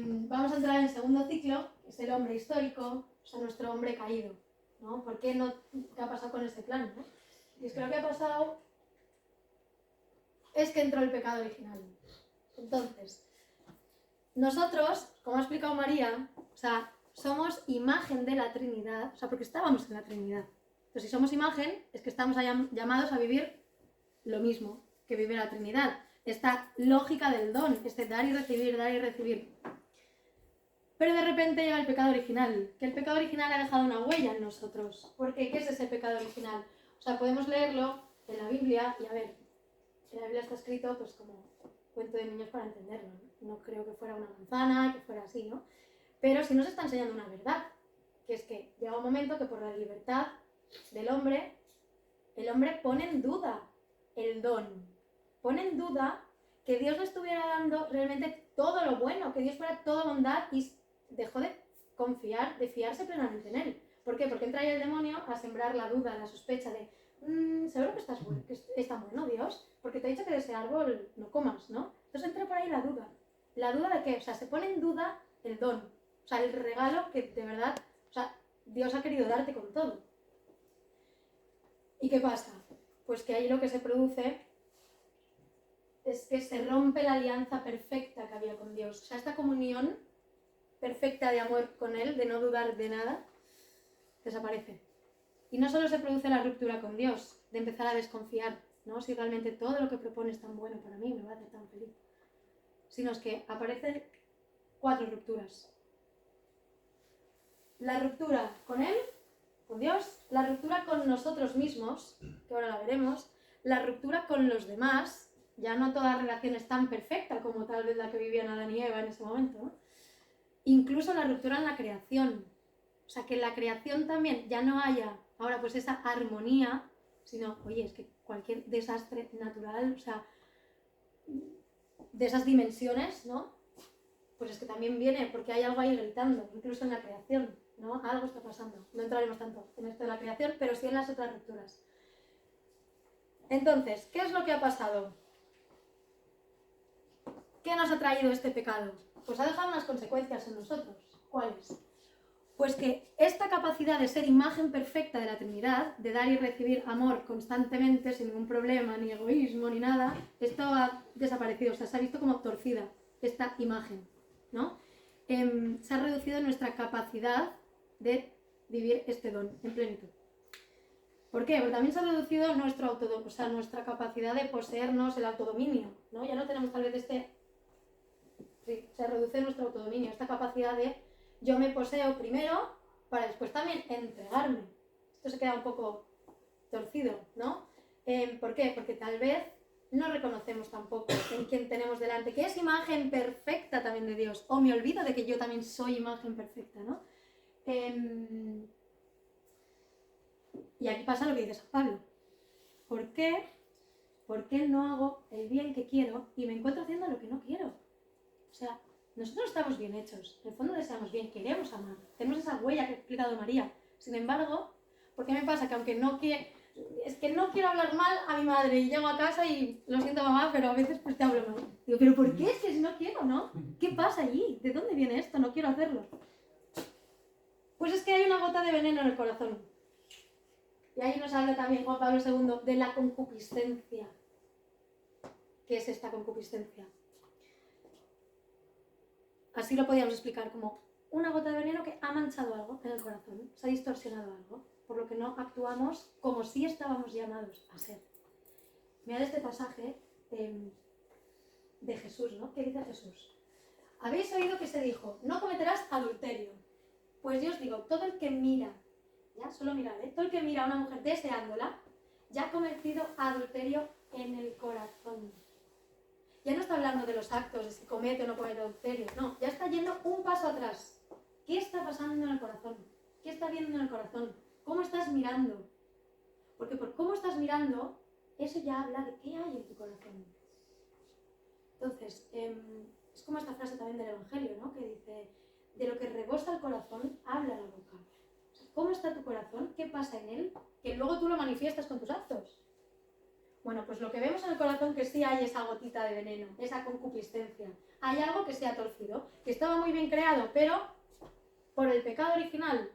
Vamos a entrar en el segundo ciclo, que es el hombre histórico, o sea, nuestro hombre caído, ¿no? ¿Por qué no? ¿Qué ha pasado con ese plan, no? Y es que lo que ha pasado es que entró el pecado original. Entonces, nosotros, como ha explicado María, o sea, somos imagen de la Trinidad, o sea, porque estábamos en la Trinidad. Entonces, si somos imagen, es que estamos llamados a vivir lo mismo que vive la Trinidad. Esta lógica del don, este dar y recibir, dar y recibir. Pero de repente llega el pecado original, que el pecado original ha dejado una huella en nosotros. ¿Por qué? ¿Qué es ese pecado original? O sea, podemos leerlo en la Biblia y a ver, en la Biblia está escrito pues como cuento de niños para entenderlo, ¿no? No creo que fuera una manzana, que fuera así, ¿no? Pero sí nos está enseñando una verdad, que es que llega un momento que por la libertad del hombre, el hombre pone en duda el don, pone en duda que Dios le estuviera dando realmente todo lo bueno, que Dios fuera toda bondad y dejó de confiar, de fiarse plenamente en él. ¿Por qué? Porque entra ahí el demonio a sembrar la duda, la sospecha de seguro que estás bueno, que es tan bueno Dios, porque te ha dicho que de ese árbol no comas, ¿no? Entonces entra por ahí la duda. ¿La duda de qué? O sea, se pone en duda el don, o sea, el regalo que de verdad, o sea, Dios ha querido darte con todo. ¿Y qué pasa? Pues que ahí lo que se produce es que se rompe la alianza perfecta que había con Dios. O sea, esta comunión perfecta de amor con Él, de no dudar de nada, desaparece. Y no solo se produce la ruptura con Dios, de empezar a desconfiar, ¿no? Si realmente todo lo que propone es tan bueno para mí, me va a hacer tan feliz. Sino es que aparecen 4 rupturas. La ruptura con Él, con Dios, la ruptura con nosotros mismos, que ahora la veremos, la ruptura con los demás, ya no toda relación es tan perfecta como tal vez la que vivían Adán y Eva en ese momento, ¿no? Incluso la ruptura en la creación. O sea, que en la creación también ya no haya ahora pues esa armonía, sino, oye, es que cualquier desastre natural, o sea, de esas dimensiones, ¿no? Pues es que también viene porque hay algo ahí gritando, incluso en la creación, ¿no? Algo está pasando. No entraremos tanto en esto de la creación, pero sí en las otras rupturas. Entonces, ¿qué es lo que ha pasado? ¿Qué nos ha traído este pecado? Pues ha dejado unas consecuencias en nosotros. ¿Cuáles? Pues que esta capacidad de ser imagen perfecta de la Trinidad, de dar y recibir amor constantemente, sin ningún problema, ni egoísmo, ni nada, esto ha desaparecido, o sea, se ha visto como torcida esta imagen, ¿no? Se ha reducido nuestra capacidad de vivir este don en plenitud. ¿Por qué? Porque también se ha reducido nuestra capacidad de poseernos, el autodominio, ¿no? Ya no tenemos tal vez Sí, se reduce nuestro autodominio, esta capacidad de yo me poseo primero para después también entregarme. Esto se queda un poco torcido, ¿no? ¿Por qué? Porque tal vez no reconocemos tampoco en quién tenemos delante, que es imagen perfecta también de Dios, o me olvido de que yo también soy imagen perfecta, ¿no? Y aquí pasa lo que dice San Pablo. ¿Por qué? ¿Por qué no hago el bien que quiero y me encuentro haciendo lo que no quiero? O sea, nosotros estamos bien hechos, en el fondo deseamos bien, queremos amar, tenemos esa huella que ha explicado María. Sin embargo, ¿por qué me pasa? Que aunque no quiero hablar mal a mi madre y llego a casa y lo siento mamá, pero a veces pues te hablo mal. Digo, ¿pero por qué? Es que si no quiero, ¿no? ¿Qué pasa allí? ¿De dónde viene esto? No quiero hacerlo. Pues es que hay una gota de veneno en el corazón. Y ahí nos habla también Juan Pablo II de la concupiscencia. ¿Qué es esta concupiscencia? Así lo podríamos explicar como una gota de veneno que ha manchado algo en el corazón, se ha distorsionado algo, por lo que no actuamos como si estábamos llamados a ser. Mirad este pasaje de Jesús, ¿no? ¿Qué dice Jesús? Habéis oído que se dijo, no cometerás adulterio. Pues yo os digo, todo el que mira, ya solo mirad, todo el que mira a una mujer deseándola, ya ha cometido adulterio en el corazón. Ya no está hablando de los actos, de si comete o no comete adulterio, no, ya está yendo un paso atrás. ¿Qué está pasando en el corazón? ¿Qué está viendo en el corazón? ¿Cómo estás mirando? Porque por cómo estás mirando, eso ya habla de qué hay en tu corazón. Entonces, es como esta frase también del Evangelio, ¿no? Que dice, de lo que rebosa el corazón, habla la boca. O sea, ¿cómo está tu corazón? ¿Qué pasa en él? Que luego tú lo manifiestas con tus actos. Bueno, pues lo que vemos en el corazón que sí hay esa gotita de veneno, esa concupiscencia. Hay algo que se ha torcido, que estaba muy bien creado, pero por el pecado original,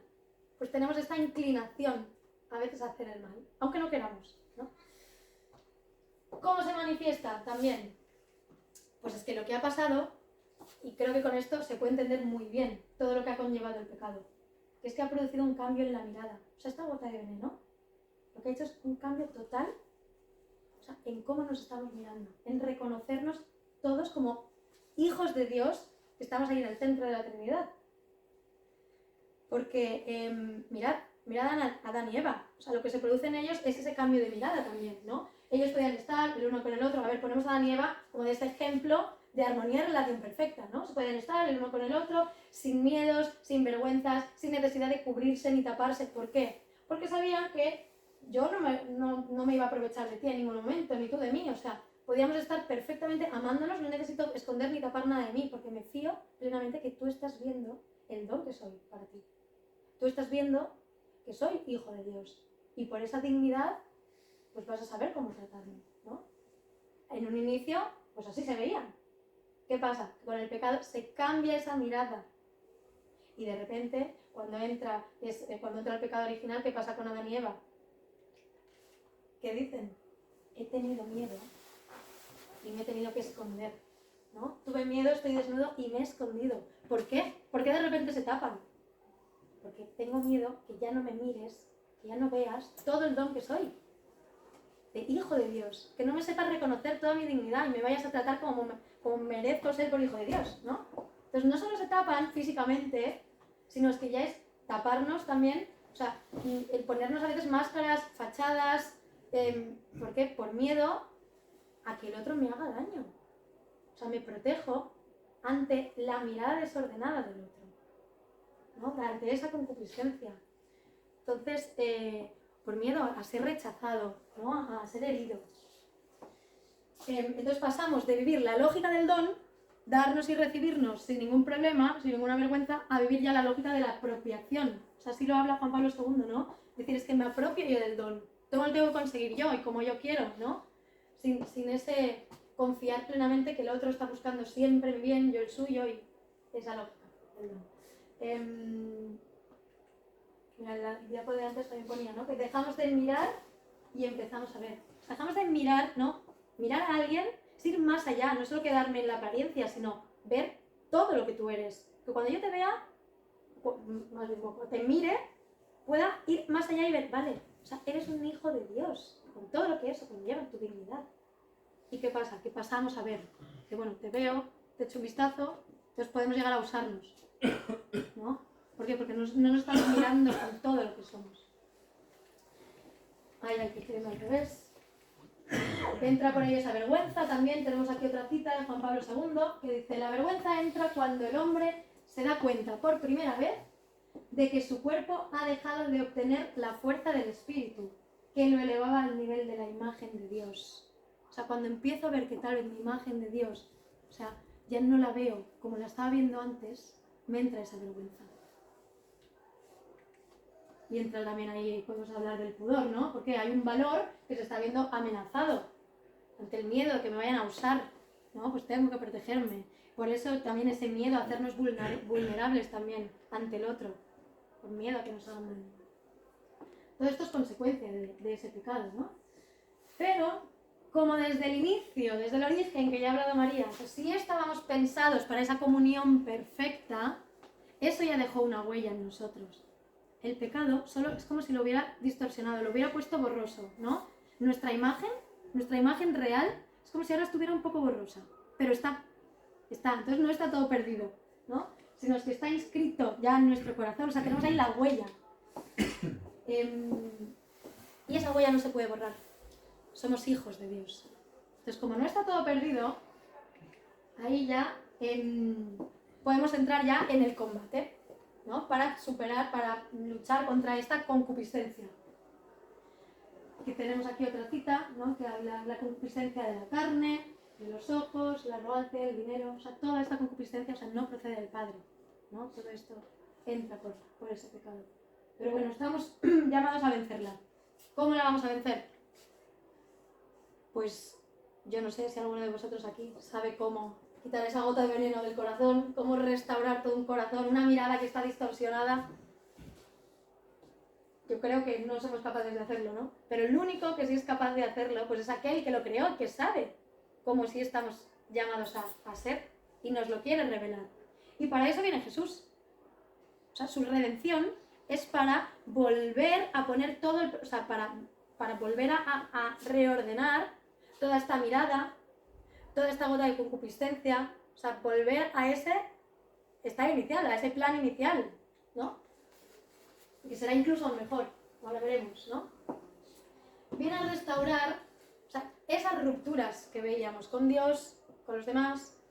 pues tenemos esta inclinación a veces a hacer el mal, aunque no queramos, ¿no? ¿Cómo se manifiesta? También, pues es que lo que ha pasado, y creo que con esto se puede entender muy bien todo lo que ha conllevado el pecado, que es que ha producido un cambio en la mirada. O sea, esta gota de veneno, lo que ha hecho es un cambio total. O sea, en cómo nos estamos mirando, en reconocernos todos como hijos de Dios, que estamos ahí en el centro de la Trinidad. Porque mirad a Adán y Eva, o sea, lo que se produce en ellos es ese cambio de mirada también, ¿no? Ellos podían estar el uno con el otro, a ver, ponemos a Adán y Eva como de este ejemplo de armonía y relación perfecta, ¿no? Se podían estar el uno con el otro, sin miedos, sin vergüenzas, sin necesidad de cubrirse ni taparse. ¿Por qué? Porque sabían que yo no me iba a aprovechar de ti en ningún momento, ni tú de mí, o sea, podíamos estar perfectamente amándonos, no necesito esconder ni tapar nada de mí, porque me fío plenamente que tú estás viendo el don que soy para ti. Tú estás viendo que soy hijo de Dios, y por esa dignidad, pues vas a saber cómo tratarme, ¿no? En un inicio, pues así se veían. ¿Qué pasa? Con el pecado se cambia esa mirada, y de repente, cuando entra el pecado original, ¿qué pasa con Adán y Eva? ¿Qué dicen? He tenido miedo y me he tenido que esconder, ¿no? Tuve miedo, estoy desnudo y me he escondido. ¿Por qué? ¿Por qué de repente se tapan? Porque tengo miedo que ya no me mires, que ya no veas todo el don que soy, de hijo de Dios, que no me sepas reconocer toda mi dignidad y me vayas a tratar como merezco ser por hijo de Dios, ¿no? Entonces no solo se tapan físicamente, sino es que ya es taparnos también, o sea, el ponernos a veces máscaras, fachadas. ¿Por qué? Por miedo a que el otro me haga daño. O sea, me protejo ante la mirada desordenada del otro, ¿no? Ante esa concupiscencia. Entonces, por miedo a ser rechazado, ¿no? A ser herido. Entonces pasamos de vivir la lógica del don, darnos y recibirnos sin ningún problema, sin ninguna vergüenza, a vivir ya la lógica de la apropiación. O sea, así lo habla Juan Pablo II, ¿no? Es decir, es que me apropio yo del don. Todo lo tengo que conseguir yo y como yo quiero, ¿no? Sin ese confiar plenamente que el otro está buscando siempre mi bien, yo el suyo y esa lógica del don. Mira, la diapo de antes también ponía, ¿no? Que dejamos de mirar y empezamos a ver. Dejamos de mirar, ¿no? Mirar a alguien es ir más allá, no solo quedarme en la apariencia, sino ver todo lo que tú eres. Que cuando yo te vea, más bien cuando te mire, pueda ir más allá y ver, vale, o sea, eres un hijo de Dios, con todo lo que eso conlleva, tu dignidad. ¿Y qué pasa? Que pasamos a ver, que bueno, te veo, te echo un vistazo, entonces podemos llegar a usarnos, ¿no? ¿Por qué? Porque no nos estamos mirando con todo lo que somos. Ahí hay que escribirlo al revés. Entra por ahí esa vergüenza. También tenemos aquí otra cita de Juan Pablo II que dice: la vergüenza entra cuando el hombre se da cuenta por primera vez de que su cuerpo ha dejado de obtener la fuerza del espíritu, que lo elevaba al nivel de la imagen de Dios. O sea, cuando empiezo a ver que tal vez mi imagen de Dios, o sea, ya no la veo como la estaba viendo antes, me entra esa vergüenza. Y entra también ahí, podemos hablar del pudor, ¿no? Porque hay un valor que se está viendo amenazado ante el miedo de que me vayan a usar, ¿no? Pues tengo que protegerme. Por eso también ese miedo a hacernos vulnerables también ante el otro, por miedo a que nos hagan daño. Todo esto es consecuencia de ese pecado, ¿no? Pero, como desde el inicio, desde el origen que ya ha hablado María, pues si estábamos pensados para esa comunión perfecta, eso ya dejó una huella en nosotros. El pecado solo es como si lo hubiera distorsionado, lo hubiera puesto borroso, ¿no? Nuestra imagen real es como si ahora estuviera un poco borrosa, pero está, entonces no está todo perdido, ¿no? Sino que está inscrito ya en nuestro corazón, o sea, tenemos ahí la huella. Y esa huella no se puede borrar, somos hijos de Dios. Entonces, como no está todo perdido, ahí ya podemos entrar ya en el combate, ¿no? Para superar, para luchar contra esta concupiscencia. Aquí tenemos aquí otra cita, ¿no? Que habla de la concupiscencia de la carne, de los ojos, la arrogancia, el dinero, o sea, toda esta concupiscencia, o sea, no procede del Padre, ¿no? Todo esto entra por ese pecado. Pero bueno, estamos llamados a vencerla. ¿Cómo la vamos a vencer? Pues yo no sé si alguno de vosotros aquí sabe cómo quitar esa gota de veneno del corazón, cómo restaurar todo un corazón, una mirada que está distorsionada. Yo creo que no somos capaces de hacerlo, ¿no? Pero el único que sí es capaz de hacerlo, pues es aquel que lo creó, que sabe cómo sí estamos llamados a ser y nos lo quiere revelar. Y para eso viene Jesús. O sea, su redención es para volver a poner todo, o sea, para volver a reordenar toda esta mirada, toda esta gota de concupiscencia, o sea, volver a ese estado inicial, a ese plan inicial, ¿no? Que será incluso mejor, ahora veremos, ¿no? Viene a restaurar, o sea, esas rupturas que veíamos con Dios, con los demás,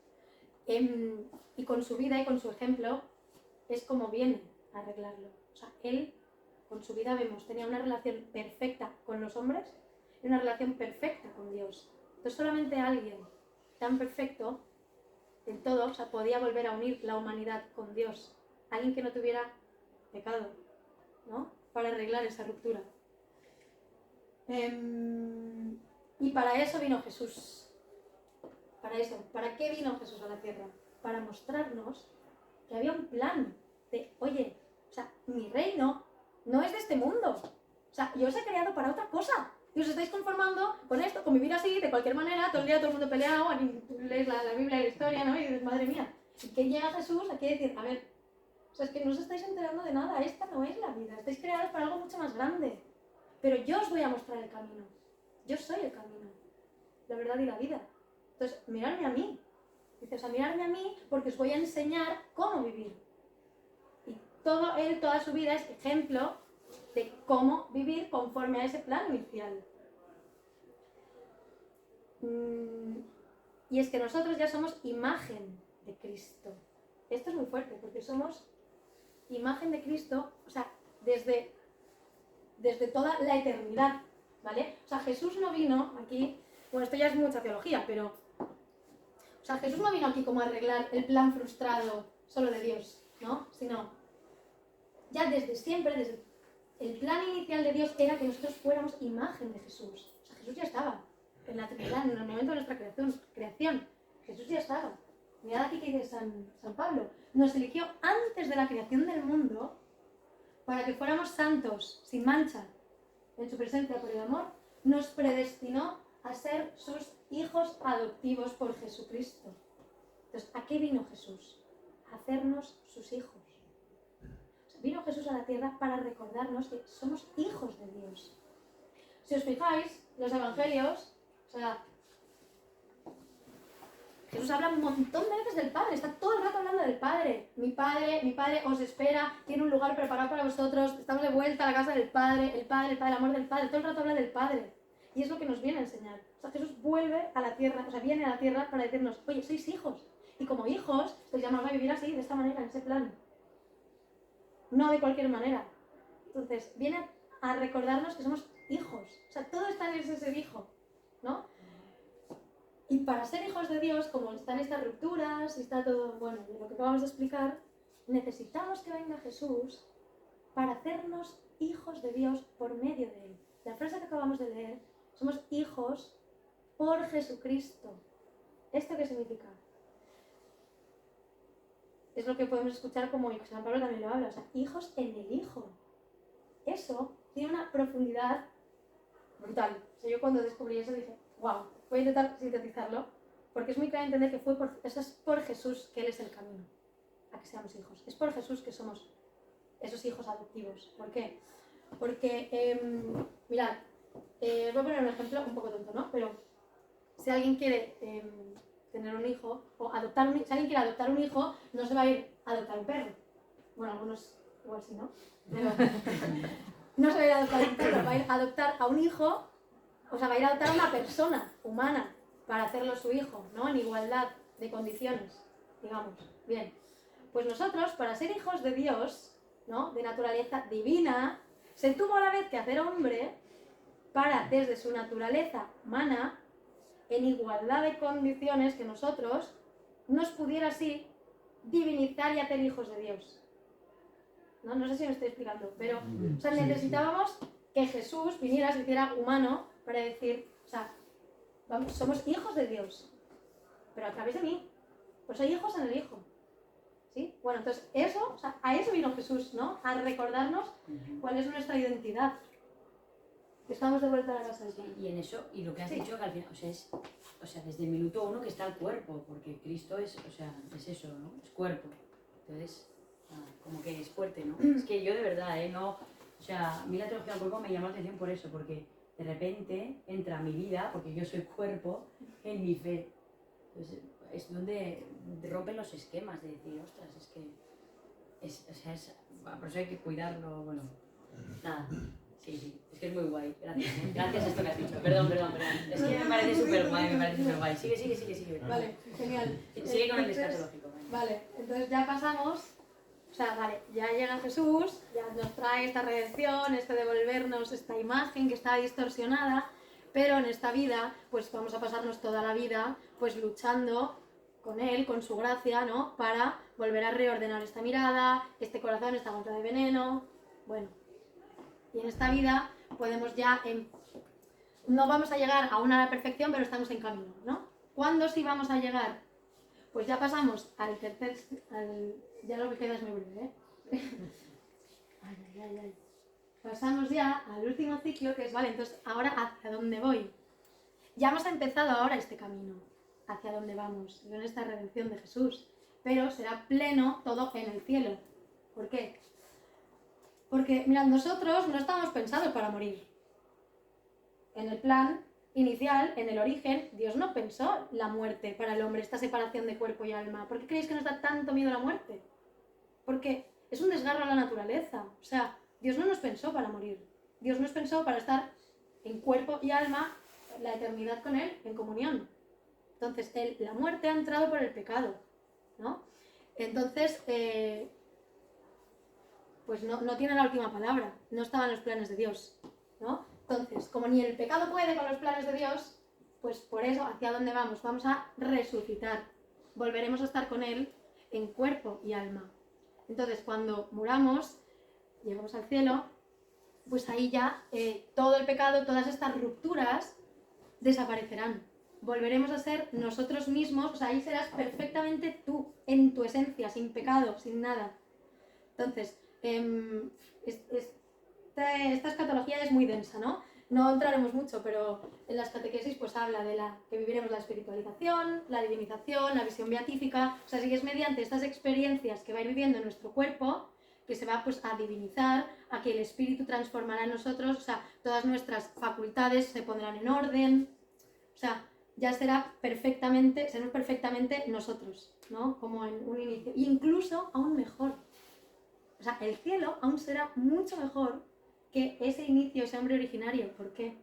y con su vida y con su ejemplo, es como viene a arreglarlo. O sea, él, con su vida vemos, tenía una relación perfecta con los hombres y una relación perfecta con Dios. Entonces solamente alguien tan perfecto en todo, o sea, podía volver a unir la humanidad con Dios. Alguien que no tuviera pecado, ¿no? Para arreglar esa ruptura. Y para eso vino Jesús. Para eso. ¿Para qué vino Jesús a la tierra? Para mostrarnos que había un plan de, oye, o sea, mi reino no es de este mundo. O sea, yo os he creado para otra cosa. Y os estáis conformando con esto, con vivir así, de cualquier manera, todo el día todo el mundo peleado, y tú lees la Biblia y la historia, ¿no? Y dices, madre mía. Y que llega Jesús a decir, a ver, o sea, es que no os estáis enterando de nada, esta no es la vida, estáis creados para algo mucho más grande. Pero yo os voy a mostrar el camino. Yo soy el camino, la verdad y la vida. Entonces, miradme a mí. Dice, o sea, miradme a mí porque os voy a enseñar cómo vivir. Y toda su vida es ejemplo de cómo vivir conforme a ese plan inicial. Y es que nosotros ya somos imagen de Cristo. Esto es muy fuerte porque somos imagen de Cristo, o sea, desde toda la eternidad, ¿vale? O sea, Jesús no vino aquí Bueno, esto ya es mucha teología, pero... O sea, Jesús no vino aquí como a arreglar el plan frustrado solo de Dios, ¿no? Sino, ya desde siempre, desde el plan inicial de Dios era que nosotros fuéramos imagen de Jesús. O sea, Jesús ya estaba en la Trinidad, en el momento de nuestra creación. Jesús ya estaba. Mirad aquí que dice San Pablo. Nos eligió antes de la creación del mundo para que fuéramos santos, sin mancha, en su presencia por el amor. Nos predestinó a ser sus hijos adoptivos por Jesucristo. Entonces, ¿a qué vino Jesús? A hacernos sus hijos. O sea, vino Jesús a la tierra para recordarnos que somos hijos de Dios. Si os fijáis, los evangelios, o sea, Jesús habla un montón de veces del Padre, está todo el rato hablando del Padre. Mi Padre os espera, tiene un lugar preparado para vosotros, estamos de vuelta a la casa del Padre, el amor del Padre, todo el rato habla del Padre. Y es lo que nos viene a enseñar. O sea, Jesús vuelve a la tierra, o sea, viene a la tierra para decirnos, oye, sois hijos. Y como hijos, os llamados a vivir así, de esta manera, en ese plan. No de cualquier manera. Entonces, viene a recordarnos que somos hijos. O sea, todo está en ese ser hijo, ¿no? Y para ser hijos de Dios, como están estas rupturas y está todo, bueno, lo que acabamos de explicar, necesitamos que venga Jesús para hacernos hijos de Dios por medio de Él. La frase que acabamos de leer, somos hijos por Jesucristo. ¿Esto qué significa? Es lo que podemos escuchar como San Pablo también lo habla, o sea, hijos en el Hijo. Eso tiene una profundidad brutal. O sea, yo cuando descubrí eso dije, wow, voy a intentar sintetizarlo, porque es muy claro entender que eso es por Jesús que Él es el camino a que seamos hijos. Es por Jesús que somos esos hijos adoptivos. ¿Por qué? Porque, mirad, os voy a poner un ejemplo un poco tonto, ¿no? Pero si alguien quiere tener un hijo, o adoptar si alguien quiere adoptar un hijo, no se va a ir a adoptar un perro. Bueno, algunos igual sí, ¿no? Pero no se va a ir a adoptar un perro, va a ir a adoptar a un hijo, o sea, va a ir a adoptar a una persona humana para hacerlo su hijo, ¿no? En igualdad de condiciones, digamos. Bien, pues nosotros, para ser hijos de Dios, ¿no? De naturaleza divina, se tuvo a la vez que hacer hombre para, desde su naturaleza humana, en igualdad de condiciones que nosotros, nos pudiera así divinizar y hacer hijos de Dios. No sé si me estoy explicando, pero o sea, necesitábamos que Jesús viniera, se hiciera humano para decir, o sea, somos hijos de Dios, pero a través de mí, pues hay hijos en el Hijo. ¿Sí? Bueno, entonces eso, o sea, a eso vino Jesús, ¿no? A recordarnos cuál es nuestra identidad. Estamos de vuelta a la casa del Padre. Y en eso, y lo que has dicho, que al final, o sea, desde el minuto uno que está el cuerpo, porque Cristo es, o sea, es eso, ¿no? Es cuerpo. Entonces, como que es fuerte, ¿no? Es que yo de verdad, no, o sea, a mí la teología del cuerpo me llama la atención por eso, porque de repente entra mi vida, porque yo soy cuerpo, en mi fe. Entonces, es donde rompen los esquemas de decir, ostras, es que, o sea, por eso hay que cuidarlo, bueno, nada. Sí, es que es muy guay, gracias a esto que has dicho, perdón, es que me parece súper guay, sigue. Vale, genial. Sigue con el escatológico. Vale, entonces ya pasamos, o sea, vale, ya llega Jesús, ya nos trae esta redención, devolvernos esta imagen que está distorsionada, pero en esta vida, pues vamos a pasarnos toda la vida, pues luchando con Él, con su gracia, ¿no? Para volver a reordenar esta mirada, este corazón, esta gota de veneno, bueno. Y en esta vida podemos ya, no vamos a llegar a una perfección, pero estamos en camino, ¿no? ¿Cuándo sí vamos a llegar? Pues ya pasamos ya lo que queda es muy breve, ¿eh? Pasamos ya al último ciclo, que es, vale, entonces, ahora, ¿hacia dónde voy? Ya hemos empezado ahora este camino, hacia dónde vamos, en esta redención de Jesús, pero será pleno todo en el cielo. ¿Por qué? Porque, mirad, nosotros no estamos pensados para morir. En el plan inicial, en el origen, Dios no pensó la muerte para el hombre, esta separación de cuerpo y alma. ¿Por qué creéis que nos da tanto miedo la muerte? Porque es un desgarro a la naturaleza. O sea, Dios no nos pensó para morir. Dios nos pensó para estar en cuerpo y alma la eternidad con Él, en comunión. Entonces, la muerte ha entrado por el pecado, ¿no? Entonces, pues no tiene la última palabra, no estaba en los planes de Dios, ¿no? Entonces, como ni el pecado puede con los planes de Dios, pues por eso, ¿hacia dónde vamos? Vamos a resucitar. Volveremos a estar con Él en cuerpo y alma. Entonces, cuando muramos, llegamos al cielo, pues ahí ya todo el pecado, todas estas rupturas desaparecerán. Volveremos a ser nosotros mismos, o sea, ahí serás perfectamente tú, en tu esencia, sin pecado, sin nada. Entonces, esta escatología es muy densa, ¿no? No entraremos mucho, pero en las catequesis pues habla de que viviremos la espiritualización, la divinización, la visión beatífica, o sea, sí que es mediante estas experiencias que va a ir viviendo en nuestro cuerpo que se va pues a divinizar, a que el espíritu transformará en nosotros, o sea, todas nuestras facultades se pondrán en orden, o sea, ya seremos perfectamente nosotros, ¿no? Como en un inicio, incluso aún mejor. O sea, el cielo aún será mucho mejor que ese inicio, ese hombre originario. ¿Por qué?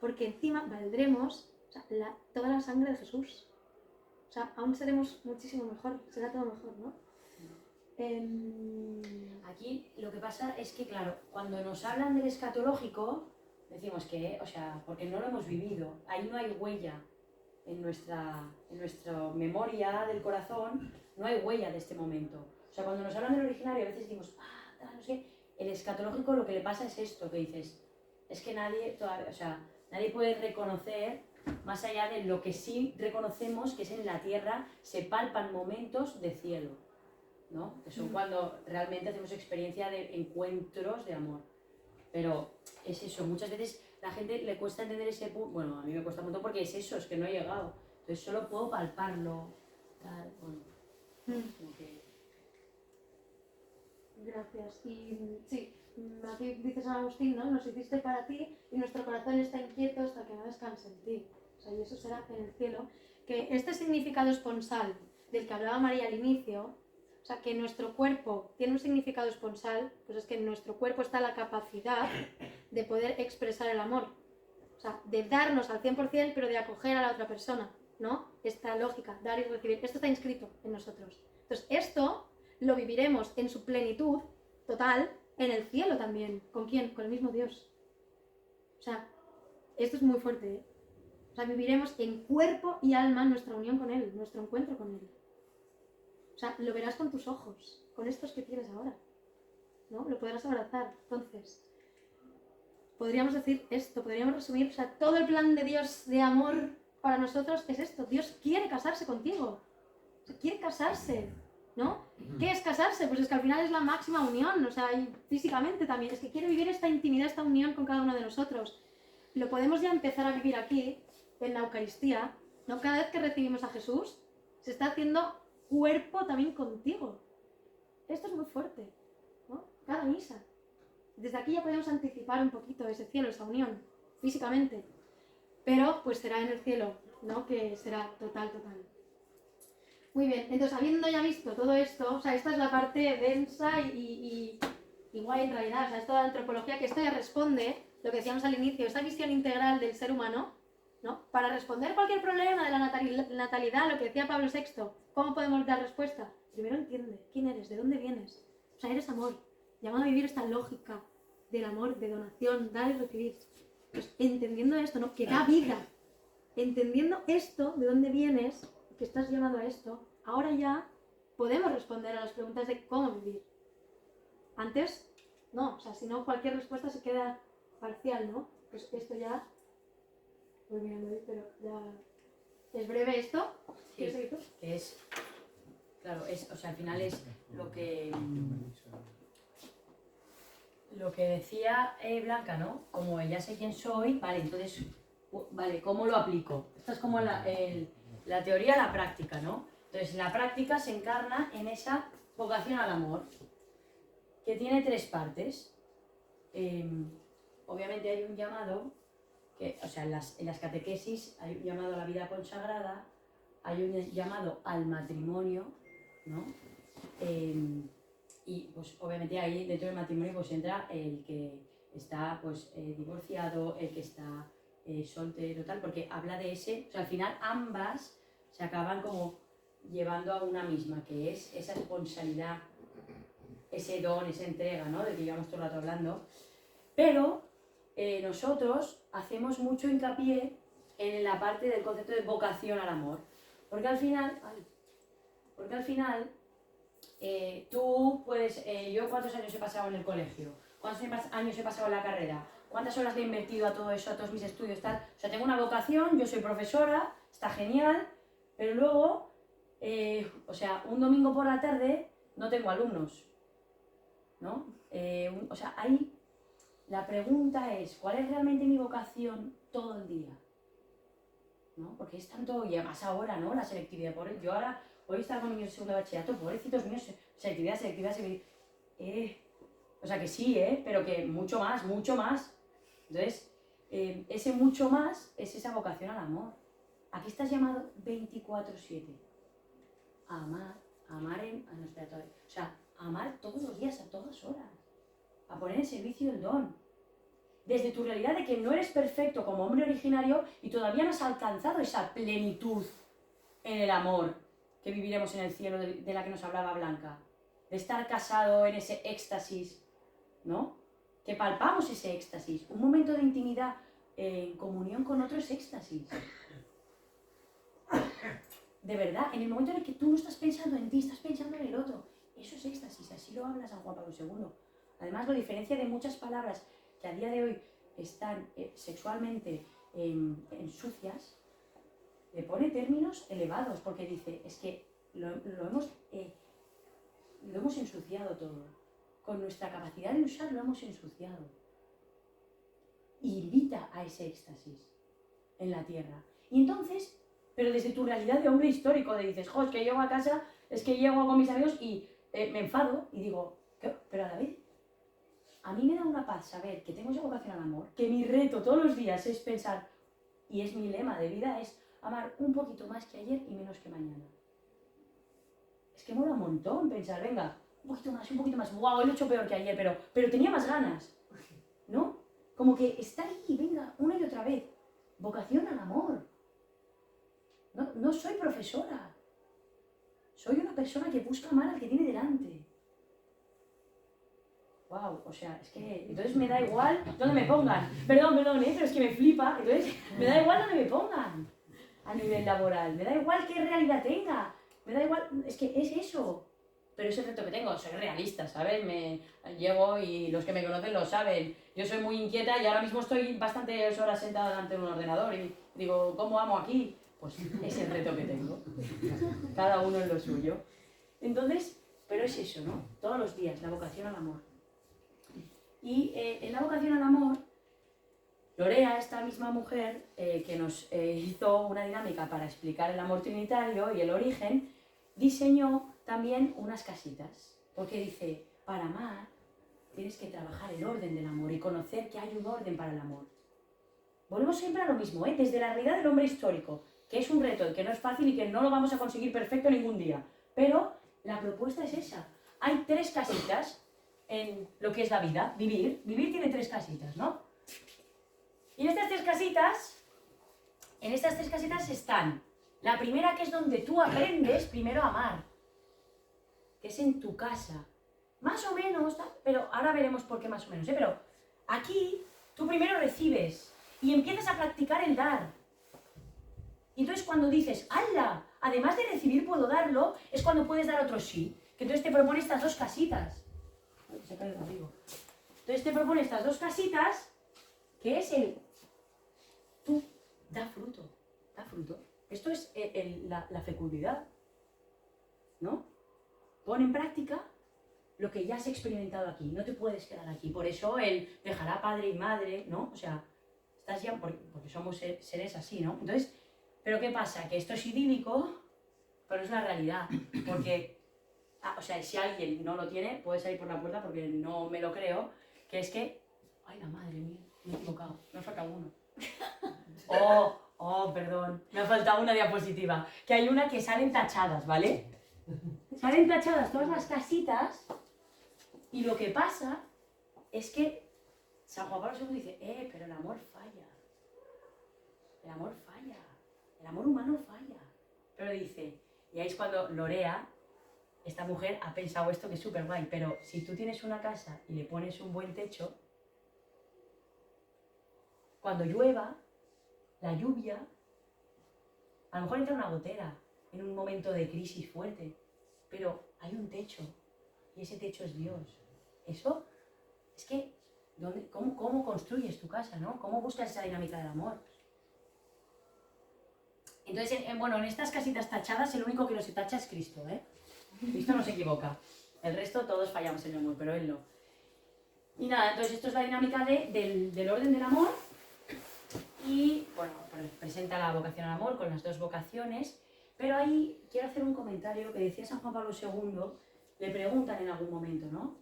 Porque encima valdremos, o sea, toda la sangre de Jesús. O sea, aún seremos muchísimo mejor, será todo mejor, ¿no? Aquí lo que pasa es que, claro, cuando nos hablan del escatológico, decimos que, o sea, porque no lo hemos vivido, ahí no hay huella en nuestra memoria del corazón, no hay huella de este momento. O sea, cuando nos hablan del originario, a veces decimos, no sé, el escatológico lo que le pasa es esto, que dices, es que nadie todavía, o sea, nadie puede reconocer, más allá de lo que sí reconocemos, que es en la tierra, se palpan momentos de cielo, ¿no? Que son cuando realmente hacemos experiencia de encuentros de amor. Pero es eso, muchas veces la gente le cuesta entender ese punto, bueno, a mí me cuesta un montón porque es eso, es que no he llegado. Entonces solo puedo palparlo, tal, bueno, como que... Gracias. Y sí, aquí dice San Agustín, ¿no? Nos hiciste para ti y nuestro corazón está inquieto hasta que no descanse en ti. O sea, y eso será en el cielo. Que este significado esponsal del que hablaba María al inicio, o sea, que nuestro cuerpo tiene un significado esponsal, pues es que en nuestro cuerpo está la capacidad de poder expresar el amor. O sea, de darnos al 100%, pero de acoger a la otra persona, ¿no? Esta lógica, dar y recibir. Esto está inscrito en nosotros. Entonces, esto lo viviremos en su plenitud total en el cielo también. ¿Con quién? Con el mismo Dios. O sea, esto es muy fuerte, ¿eh? O sea, viviremos en cuerpo y alma nuestra unión con Él, nuestro encuentro con Él. O sea, lo verás con tus ojos, con estos que tienes ahora, ¿no? Lo podrás abrazar. Entonces, podríamos decir esto, podríamos resumir, o sea, todo el plan de Dios de amor para nosotros es esto. Dios quiere casarse contigo. O sea, quiere casarse, ¿no? ¿Qué es casarse? Pues es que al final es la máxima unión, o sea, y físicamente también. Es que quiere vivir esta intimidad, esta unión con cada uno de nosotros. Lo podemos ya empezar a vivir aquí, en la Eucaristía, ¿no? Cada vez que recibimos a Jesús, se está haciendo cuerpo también contigo. Esto es muy fuerte, ¿no? Cada misa. Desde aquí ya podemos anticipar un poquito ese cielo, esa unión, físicamente. Pero pues será en el cielo, ¿no? Que será total. Muy bien, entonces habiendo ya visto todo esto, o sea, esta es la parte densa y guay en realidad, o sea, es toda la antropología, que esto ya responde, lo que decíamos al inicio, esa visión integral del ser humano, ¿no? Para responder cualquier problema de la natalidad, lo que decía Pablo VI, ¿cómo podemos dar respuesta? Primero entiende quién eres, de dónde vienes. O sea, eres amor, llamado a vivir esta lógica del amor, de donación, dar y recibir. Pues entendiendo esto, ¿no? Que da vida, entendiendo esto, de dónde vienes, que estás llamado a esto, ahora ya podemos responder a las preguntas de cómo vivir. Antes, no, o sea, si no, cualquier respuesta se queda parcial, ¿no? Pues esto ya, voy mirando ahí, pero ya... ¿Es breve esto? Sí, que es, claro, es, o sea, al final es lo que decía Blanca, ¿no? Como ya sé quién soy, vale, entonces, vale, ¿cómo lo aplico? Esto es como la teoría, la práctica, ¿no? Entonces, la práctica se encarna en esa vocación al amor, que tiene tres partes. Obviamente hay un llamado, o sea, en las catequesis hay un llamado a la vida consagrada, hay un llamado al matrimonio, ¿no? Y pues obviamente ahí dentro del matrimonio pues entra el que está pues divorciado, el que está soltero, tal, porque habla de ese, o sea, al final ambas se acaban como llevando a una misma, que es esa responsabilidad, ese don, esa entrega, ¿no? De que llevamos todo el rato hablando. Pero nosotros hacemos mucho hincapié en la parte del concepto de vocación al amor. Porque al final, tú puedes, yo cuántos años he pasado en el colegio, cuántos años he pasado en la carrera, cuántas horas le he invertido a todo eso, a todos mis estudios, tal. O sea, tengo una vocación, yo soy profesora, está genial, pero luego, o sea, un domingo por la tarde no tengo alumnos, ¿no? O sea, ahí la pregunta es, ¿cuál es realmente mi vocación todo el día? ¿No? Porque es tanto, y además ahora, ¿no? La selectividad, yo ahora, hoy estaba con niños de segundo de bachillerato, pobrecitos míos, selectividad, o sea que sí, pero que mucho más, mucho más. Entonces, ese mucho más es esa vocación al amor. Aquí estás llamado 24/7 a amar, o sea, a amar todos los días, a todas horas, a poner en servicio el don. Desde tu realidad de que no eres perfecto como hombre originario y todavía no has alcanzado esa plenitud en el amor que viviremos en el cielo de la que nos hablaba Blanca. De estar casado en ese éxtasis, ¿no? Que palpamos ese éxtasis. Un momento de intimidad en comunión con otro es éxtasis. De verdad, en el momento en el que tú no estás pensando en ti, estás pensando en el otro. Eso es éxtasis, así lo habla San Juan Pablo II. Además, lo diferencia de muchas palabras que a día de hoy están sexualmente sucias, le pone términos elevados, porque dice, es que lo hemos ensuciado todo. Con nuestra capacidad de usar lo hemos ensuciado. Y invita a ese éxtasis en la tierra. Y entonces, pero desde tu realidad de hombre histórico, de dices, jo, es que llego a casa, es que llego con mis amigos y me enfado y digo, ¿qué? Pero a la vez, a mí me da una paz saber que tengo esa vocación al amor, que mi reto todos los días es pensar, y es mi lema de vida, es amar un poquito más que ayer y menos que mañana. Es que mola un montón pensar, venga, un poquito más, wow, lo he hecho peor que ayer, pero tenía más ganas, ¿no? Como que estar ahí, venga, una y otra vez, vocación al amor. No soy profesora, soy una persona que busca amar al que tiene delante. Wow, o sea, es que entonces me da igual dónde me pongan. Perdón, pero es que me flipa. Entonces, me da igual dónde me pongan a nivel laboral. Me da igual qué realidad tenga. Me da igual, es que es eso. Pero es el reto que tengo, soy realista, ¿sabes? Me llego y los que me conocen lo saben. Yo soy muy inquieta y ahora mismo estoy bastantes horas sentada delante de un ordenador y digo, ¿cómo amo aquí? Pues es el reto que tengo. Cada uno en lo suyo. Entonces, pero es eso, ¿no? Todos los días, la vocación al amor. Y en la vocación al amor, Lorea, esta misma mujer que nos hizo una dinámica para explicar el amor trinitario y el origen, diseñó también unas casitas. Porque dice, para amar tienes que trabajar el orden del amor y conocer que hay un orden para el amor. Volvemos siempre a lo mismo, desde la realidad del hombre histórico, que es un reto y que no es fácil y que no lo vamos a conseguir perfecto ningún día. Pero la propuesta es esa. Hay 3 casitas en lo que es la vida, vivir. Vivir tiene 3 casitas, ¿no? Y en estas 3 casitas están la primera, que es donde tú aprendes primero a amar, que es en tu casa. Más o menos, pero ahora veremos por qué más o menos, pero aquí tú primero recibes y empiezas a practicar el dar. Y entonces cuando dices, ¡hala! Además de recibir puedo darlo, es cuando puedes dar otro sí. Que entonces te propone estas 2 casitas. Entonces te propone estas 2 casitas, que es el tú da fruto, da fruto. Esto es la fecundidad, ¿no? Pon en práctica lo que ya has experimentado aquí, no te puedes quedar aquí. Por eso él dejará padre y madre, ¿no? O sea, estás ya, porque somos seres así, ¿no? Entonces, ¿pero qué pasa? Que esto es idílico, pero es la realidad, porque o sea, si alguien no lo tiene, puede salir por la puerta porque no me lo creo, que es que, ay, la madre mía, me he equivocado, me ha faltado uno. Perdón, me ha faltado una diapositiva, que hay una que salen tachadas, ¿vale? Salen tachadas todas las casitas y lo que pasa es que San Juan Pablo II dice, pero el amor falla, el amor falla, el amor humano falla, pero dice, y ahí es cuando Lorea, esta mujer ha pensado esto que es súper guay, pero si tú tienes una casa y le pones un buen techo, cuando llueva, la lluvia, a lo mejor entra una gotera en un momento de crisis fuerte, pero hay un techo y ese techo es Dios. Eso es que, ¿cómo construyes tu casa, ¿no? ¿Cómo buscas esa dinámica del amor? Entonces, bueno, en estas casitas tachadas el único que no se tacha es Cristo, ¿eh? Cristo no se equivoca. El resto todos fallamos en el amor, pero Él no. Y nada, entonces esto es la dinámica del orden del amor. Y, bueno, presenta la vocación al amor con las dos vocaciones. Pero ahí quiero hacer un comentario que decía San Juan Pablo II, le preguntan en algún momento, ¿no?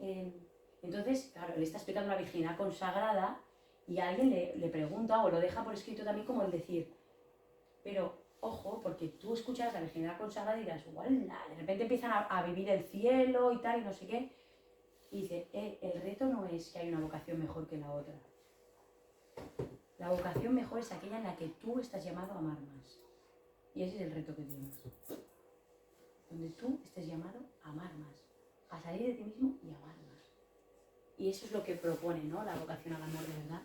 Entonces, claro, le está explicando la virginidad consagrada y alguien le pregunta o lo deja por escrito también como el decir, pero ojo, porque tú escuchas la virginidad consagrada y dirás, igual, de repente empiezan a vivir el cielo y tal y no sé qué. Y dice, el reto no es que hay una vocación mejor que la otra. La vocación mejor es aquella en la que tú estás llamado a amar más. Y ese es el reto que tienes. Donde tú estés llamado a amar más. A salir de ti mismo y amar más. Y eso es lo que propone, ¿no? La vocación al amor de verdad.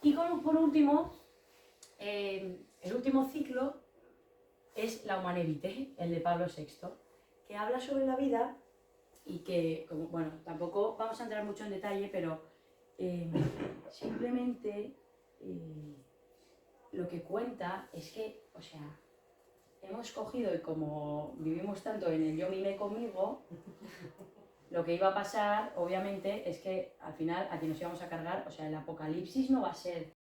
Y por último, el último ciclo es la Humanae Vitae, el de Pablo VI, que habla sobre la vida y que, bueno, tampoco vamos a entrar mucho en detalle, pero simplemente lo que cuenta es que, o sea, hemos cogido y como vivimos tanto en el yo mime conmigo, lo que iba a pasar, obviamente, es que al final a quien nos íbamos a cargar, o sea, el apocalipsis no va a ser